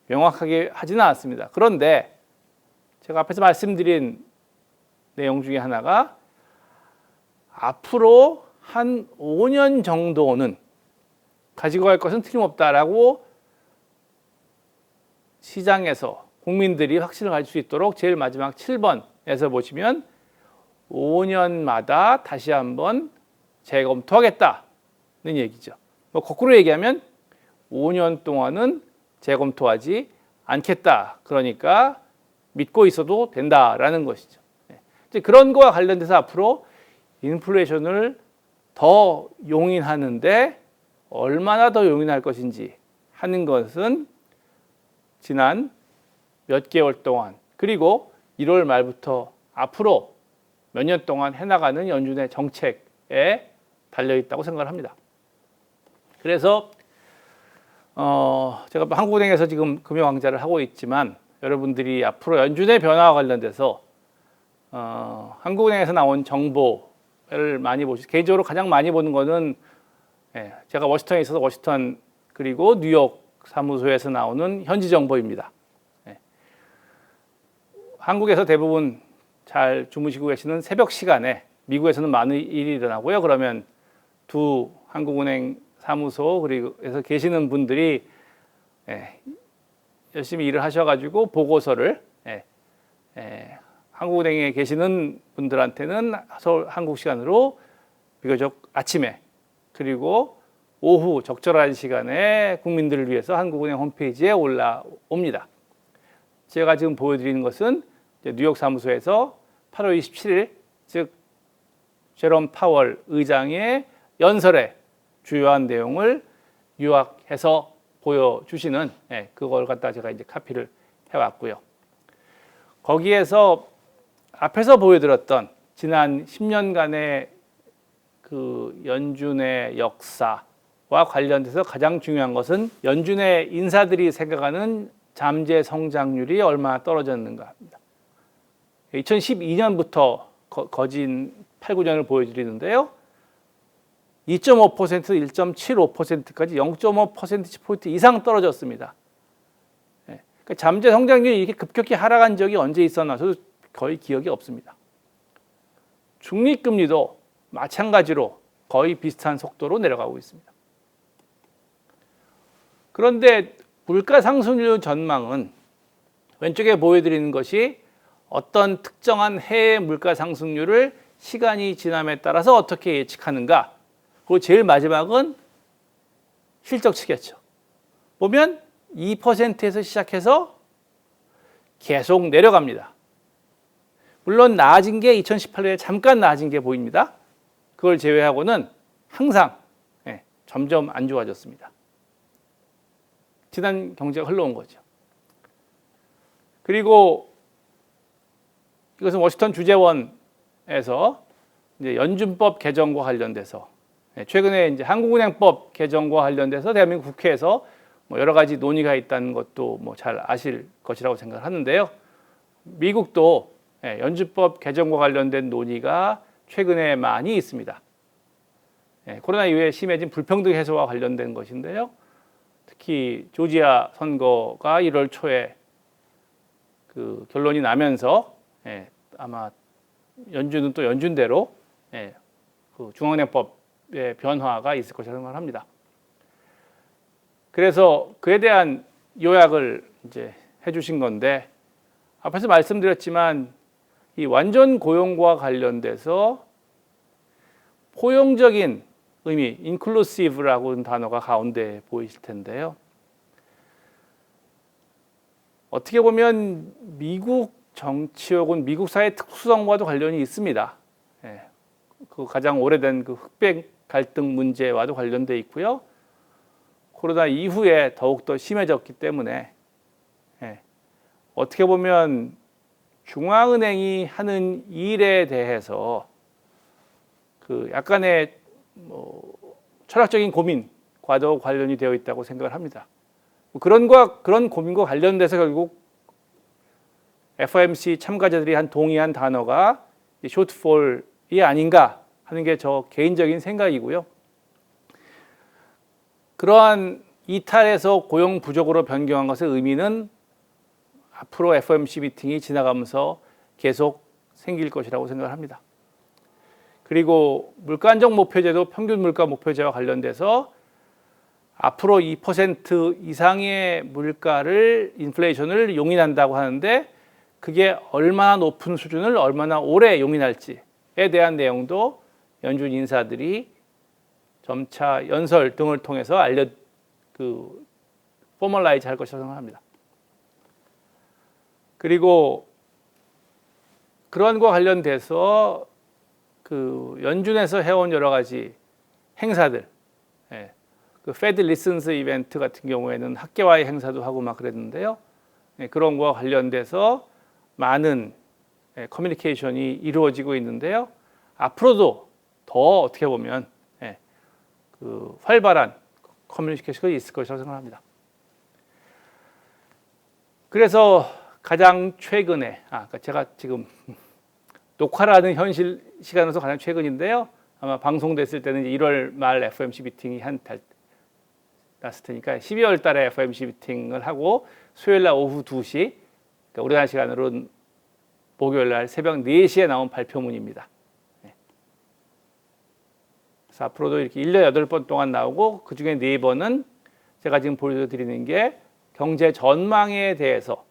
명확하게 하지는 않았습니다. 그런데 제가 앞에서 말씀드린 내용 중에 하나가 앞으로 한 5년 정도는 가지고 갈 것은 틀림없다라고 시장에서 국민들이 확신을 가질 수 있도록 제일 마지막 7번에서 보시면 5년마다 다시 한번 재검토하겠다는 얘기죠. 뭐 거꾸로 얘기하면 5년 동안은 재검토하지 않겠다. 그러니까 믿고 있어도 된다라는 것이죠. 이제 그런 거와 관련돼서 앞으로 인플레이션을 더 용인하는데 얼마나 더 용인할 것인지 하는 것은 지난 몇 개월 동안 그리고 1월 말부터 앞으로 몇 년 동안 해나가는 연준의 정책에 달려있다고 생각을 합니다. 그래서 제가 한국은행에서 지금 금융왕자를 하고 있지만 여러분들이 앞으로 연준의 변화와 관련돼서 한국은행에서 나온 정보를 많이 보시고 개인적으로 가장 많이 보는 거는 제가 워싱턴에 있어서 워싱턴 그리고 뉴욕 사무소에서 나오는 현지 정보입니다. 한국에서 대부분 잘 주무시고 계시는 새벽 시간에 미국에서는 많은 일이 일어나고요. 그러면 두 한국은행 사무소 그리고에서 계시는 분들이 열심히 일을 하셔가지고 보고서를 한국은행에 계시는 분들한테는 서울 한국 시간으로 비교적 아침에 그리고 오후 적절한 시간에 국민들을 위해서 한국은행 홈페이지에 올라옵니다. 제가 지금 보여드리는 것은 뉴욕 사무소에서 8월 27일 즉 제롬 파월 의장의 연설의 주요한 내용을 요약해서 보여주시는 그걸 갖다 제가 이제 카피를 해왔고요. 거기에서 앞에서 보여드렸던 지난 10년간의 그 연준의 역사와 관련돼서 가장 중요한 것은 연준의 인사들이 생각하는 잠재 성장률이 얼마나 떨어졌는가 합니다. 2012년부터 거진 8, 9년을 보여드리는데요. 2.5%, 1.75%까지 0.5%포인트 이상 떨어졌습니다. 그러니까 잠재 성장률이 이렇게 급격히 하락한 적이 언제 있었나 저도 거의 기억이 없습니다. 중립금리도 마찬가지로 거의 비슷한 속도로 내려가고 있습니다. 그런데 물가 상승률 전망은 왼쪽에 보여드리는 것이 어떤 특정한 해의 물가 상승률을 시간이 지남에 따라서 어떻게 예측하는가. 그리고 제일 마지막은 실적치겠죠. 보면 2%에서 시작해서 계속 내려갑니다. 물론 나아진 게 2018년에 잠깐 나아진 게 보입니다. 그걸 제외하고는 항상 점점 안 좋아졌습니다. 지난 경제가 흘러온 거죠. 그리고 이것은 워싱턴 주재원에서 이제 연준법 개정과 관련돼서 최근에 이제 한국은행법 개정과 관련돼서 대한민국 국회에서 뭐 여러 가지 논의가 있다는 것도 뭐 잘 아실 것이라고 생각하는데요. 미국도 연준법 개정과 관련된 논의가 최근에 많이 있습니다. 코로나 이후에 심해진 불평등 해소와 관련된 것인데요. 특히 조지아 선거가 1월 초에 그 결론이 나면서 아마 연준은 또 연준대로 그 중앙은행법의 변화가 있을 것이라고 생각합니다. 그래서 그에 대한 요약을 이제 해주신 건데 앞에서 말씀드렸지만 이 완전 고용과 관련돼서 포용적인 의미, inclusive라고 하는 단어가 가운데 보이실 텐데요. 어떻게 보면 미국 정치 혹은 미국 사회 특수성과도 관련이 있습니다. 그 가장 오래된 그 흑백 갈등 문제와도 관련돼 있고요. 코로나 이후에 더욱더 심해졌기 때문에 어떻게 보면 중앙은행이 하는 일에 대해서 그 약간의 뭐 철학적인 고민과도 관련이 되어 있다고 생각을 합니다. 그런 고민과 관련돼서 결국 FOMC 참가자들이 동의한 단어가 숏폴이 아닌가 하는 게 저 개인적인 생각이고요. 그러한 이탈에서 고용 부족으로 변경한 것의 의미는 앞으로 FOMC 미팅이 지나가면서 계속 생길 것이라고 생각을 합니다. 그리고 물가 안정 목표제도 평균 물가 목표제와 관련돼서 앞으로 2% 이상의 물가를 인플레이션을 용인한다고 하는데 그게 얼마나 높은 수준을 얼마나 오래 용인할지에 대한 내용도 연준 인사들이 점차 연설 등을 통해서 포멀라이즈 할 것이라고 생각합니다. 그리고 그런 것과 관련돼서 연준에서 해온 여러 가지 행사들, 그 페드 리슨스 이벤트 같은 경우에는 학계와의 행사도 하고 막 그랬는데요. 그런 것과 관련돼서 많은 커뮤니케이션이 이루어지고 있는데요. 앞으로도 더 어떻게 보면 활발한 커뮤니케이션이 있을 것이라고 생각합니다. 그래서 가장 최근에, 그러니까 제가 지금 녹화를 하는 현실 시간으로서 가장 최근인데요. 아마 방송됐을 때는 1월 말 FOMC 미팅이 한 달 났을 테니까 12월 달에 FOMC 미팅을 하고 수요일 날 오후 2시, 그러니까 우리나라 시간으로는 목요일 날 새벽 4시에 나온 발표문입니다. 그래서 앞으로도 이렇게 1년 8번 동안 나오고 그중에 4번은 제가 지금 보여드리는 게 경제 전망에 대해서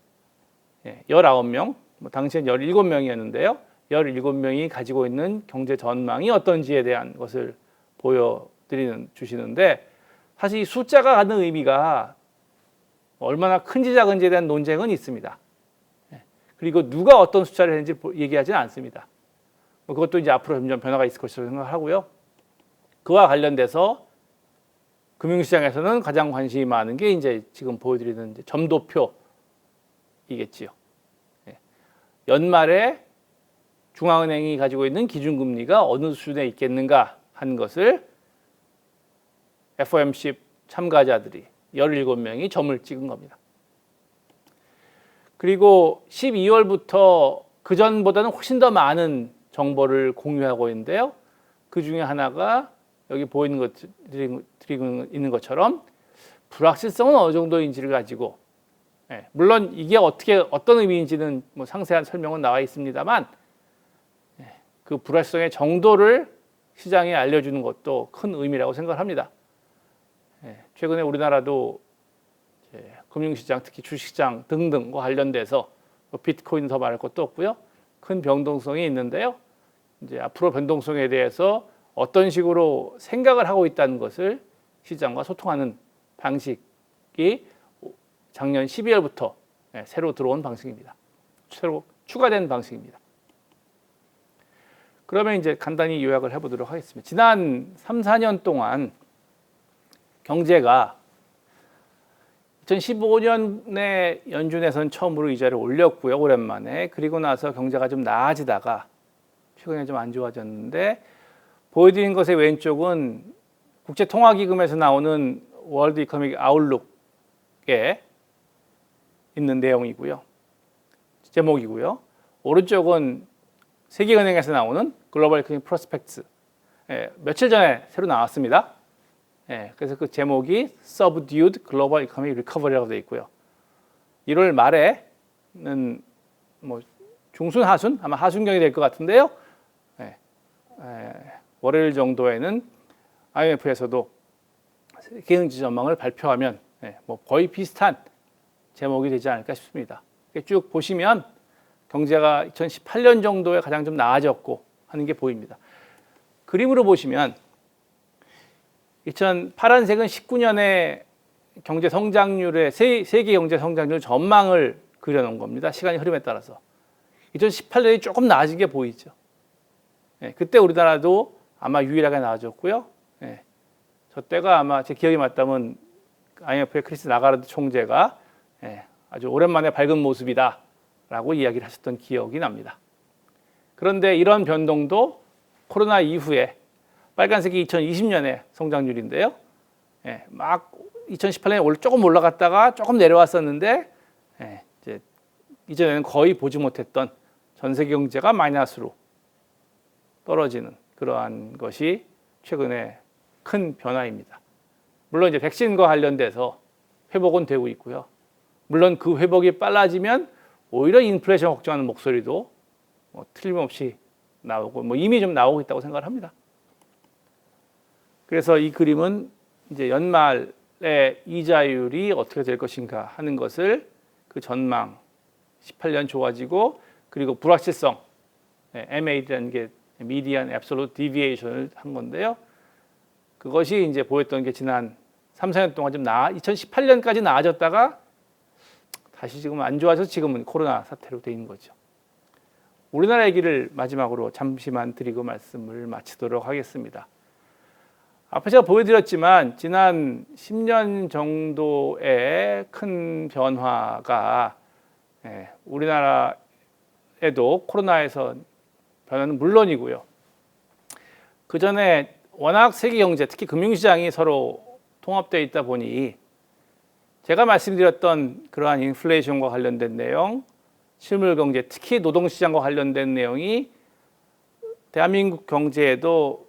19명, 당시엔 17명이었는데요. 17명이 가지고 있는 경제 전망이 어떤지에 대한 것을 주시는데 사실 이 숫자가 갖는 의미가 얼마나 큰지 작은지에 대한 논쟁은 있습니다. 그리고 누가 어떤 숫자를 했는지 얘기하지는 않습니다. 그것도 이제 앞으로 점점 변화가 있을 것이라고 생각하고요. 그와 관련돼서 금융시장에서는 가장 관심이 많은 게 이제 지금 보여드리는 이제 점도표이겠지요. 연말에 중앙은행이 가지고 있는 기준금리가 어느 수준에 있겠는가 하는 것을 FOMC 참가자들이 17명이 점을 찍은 겁니다. 그리고 12월부터 그전보다는 훨씬 더 많은 정보를 공유하고 있는데요. 그 중에 하나가 여기 보이는 드리고 있는 것처럼 불확실성은 어느 정도인지를 가지고, 물론 이게 어떤 의미인지는 뭐 상세한 설명은 나와 있습니다만, 그 불확실성의 정도를 시장에 알려주는 것도 큰 의미라고 생각합니다. 최근에 우리나라도 금융시장, 특히 주식시장 등등과 관련돼서 비트코인 더 말할 것도 없고요. 큰 변동성이 있는데요. 이제 앞으로 변동성에 대해서 어떤 식으로 생각을 하고 있다는 것을 시장과 소통하는 방식이 작년 12월부터 새로 들어온 방식입니다. 새로 추가된 방식입니다. 그러면 이제 간단히 요약을 해보도록 하겠습니다. 지난 3, 4년 동안 경제가 2015년에 연준에서는 처음으로 이자를 올렸고요. 오랜만에. 그리고 나서 경제가 좀 나아지다가 최근에 좀 안 좋아졌는데 보여드린 것의 왼쪽은 국제통화기금에서 나오는 월드 이코노믹 아웃룩에 있는 내용이고요. 제목이고요. 오른쪽은 세계은행에서 나오는 글로벌 이코노믹 프로스펙트. 며칠 전에 새로 나왔습니다. 그래서 그 제목이 Subdued Global Economic Recovery라고 되어 있고요. 1월 말에는 뭐 중순, 하순, 아마 하순경이 될 것 같은데요. 월요일 정도에는 IMF에서도 경제 전망을 발표하면 뭐 거의 비슷한 제목이 되지 않을까 싶습니다. 쭉 보시면 경제가 2018년 정도에 가장 좀 나아졌고 하는 게 보입니다. 그림으로 보시면 파란색은 19년의 경제 성장률의 세계 경제 성장률 전망을 그려놓은 겁니다. 시간의 흐름에 따라서 2018년이 조금 나아진 게 보이죠. 그때 우리나라도 아마 유일하게 나아졌고요. 저 때가 아마 제 기억이 맞다면 IMF의 크리스 라가르드 총재가 아주 오랜만에 밝은 모습이다라고 이야기를 하셨던 기억이 납니다. 그런데 이런 변동도 코로나 이후에 빨간색이 2020년의 성장률인데요. 막 2018년에 조금 올라갔다가 조금 내려왔었는데 이전에는 거의 보지 못했던 전 세계 경제가 마이너스로 떨어지는 그러한 것이 최근에 큰 변화입니다. 물론 이제 백신과 관련돼서 회복은 되고 있고요. 물론 그 회복이 빨라지면 오히려 인플레이션 걱정하는 목소리도 틀림없이 나오고 뭐 이미 좀 나오고 있다고 생각을 합니다. 그래서 이 그림은 이제 연말에 이자율이 어떻게 될 것인가 하는 것을 그 전망 18년 좋아지고 그리고 불확실성 MAD라는 게 Median Absolute Deviation을 한 건데요. 그것이 이제 보였던 게 지난 3, 4년 동안 좀 2018년까지 나아졌다가 다시 지금 안 좋아져서 지금은 코로나 사태로 돼 있는 거죠. 우리나라 얘기를 마지막으로 잠시만 드리고 말씀을 마치도록 하겠습니다. 앞에 제가 보여드렸지만 지난 10년 정도의 큰 변화가 우리나라에도 코로나에서 변화는 물론이고요. 그 전에 워낙 세계 경제, 특히 금융시장이 서로 통합되어 있다 보니 제가 말씀드렸던 그러한 인플레이션과 관련된 내용, 실물 경제, 특히 노동시장과 관련된 내용이 대한민국 경제에도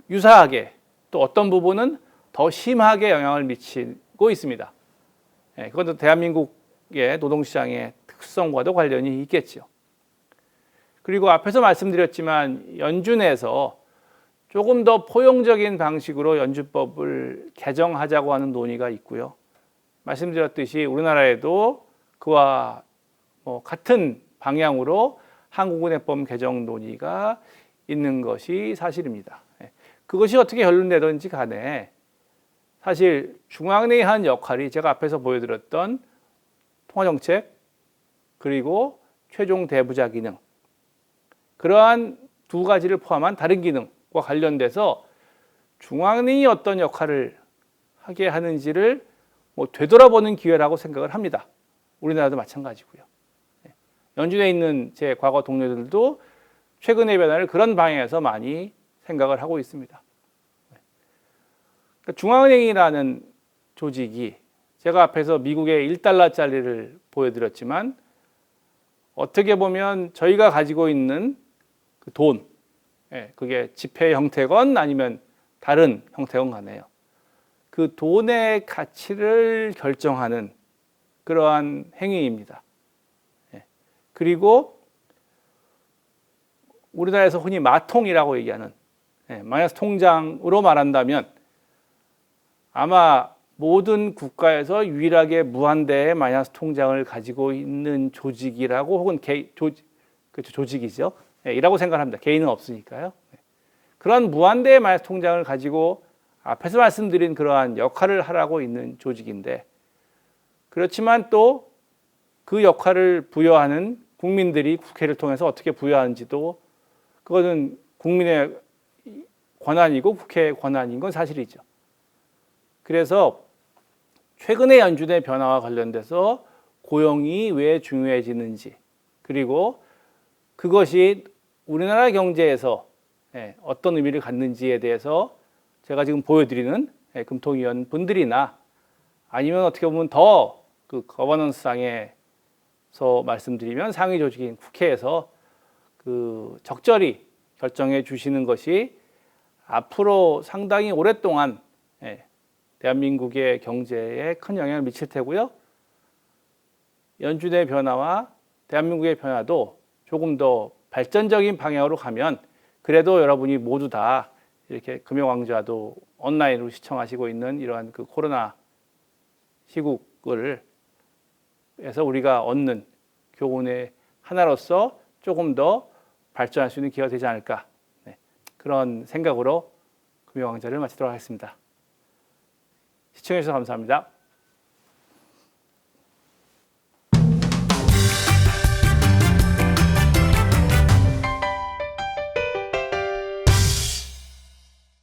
유사하게 또 어떤 부분은 더 심하게 영향을 미치고 있습니다. 그것도 대한민국의 노동시장의 특성과도 관련이 있겠죠. 그리고 앞에서 말씀드렸지만 연준에서 조금 더 포용적인 방식으로 연준법을 개정하자고 하는 논의가 있고요. 말씀드렸듯이 우리나라에도 그와 같은 방향으로 한국은행법 개정 논의가 있는 것이 사실입니다. 그것이 어떻게 결론내든지 간에 사실 중앙은행이 한 역할이 제가 앞에서 보여드렸던 통화정책 그리고 최종 대부자 기능 그러한 두 가지를 포함한 다른 기능과 관련돼서 중앙은행이 어떤 역할을 하게 하는지를 되돌아보는 기회라고 생각을 합니다. 우리나라도 마찬가지고요. 연준에 있는 제 과거 동료들도 최근의 변화를 그런 방향에서 많이 생각을 하고 있습니다. 그러니까 중앙은행이라는 조직이 제가 앞에서 미국의 1달러짜리를 보여드렸지만 어떻게 보면 저희가 가지고 있는 그 돈, 그게 지폐 형태건 아니면 다른 형태건 간에요. 그 돈의 가치를 결정하는 그러한 행위입니다. 그리고 우리나라에서 흔히 마통이라고 얘기하는 마이너스 통장으로 말한다면 아마 모든 국가에서 유일하게 무한대의 마이너스 통장을 가지고 있는 조직이라고 혹은 조직이죠. 이라고 생각합니다. 개인은 없으니까요. 그런 무한대의 마이너스 통장을 가지고 앞에서 말씀드린 그러한 역할을 하라고 있는 조직인데 그렇지만 또 그 역할을 부여하는 국민들이 국회를 통해서 어떻게 부여하는지도 그것은 국민의 권한이고 국회의 권한인 건 사실이죠. 그래서 최근의 연준의 변화와 관련돼서 고용이 왜 중요해지는지 그리고 그것이 우리나라 경제에서 어떤 의미를 갖는지에 대해서 제가 지금 보여드리는 금통위원 분들이나 아니면 어떻게 보면 더 그 거버넌스상에서 말씀드리면 상위 조직인 국회에서 그 적절히 결정해 주시는 것이 앞으로 상당히 오랫동안 대한민국의 경제에 큰 영향을 미칠 테고요. 연준의 변화와 대한민국의 변화도 조금 더 발전적인 방향으로 가면 그래도 여러분이 모두 다 이렇게 금융왕좌도 온라인으로 시청하시고 있는 이러한 그 코로나 시국을 해서 우리가 얻는 교훈의 하나로서 조금 더 발전할 수 있는 기회가 되지 않을까 그런 생각으로 금융왕좌를 마치도록 하겠습니다. 시청해 주셔서 감사합니다.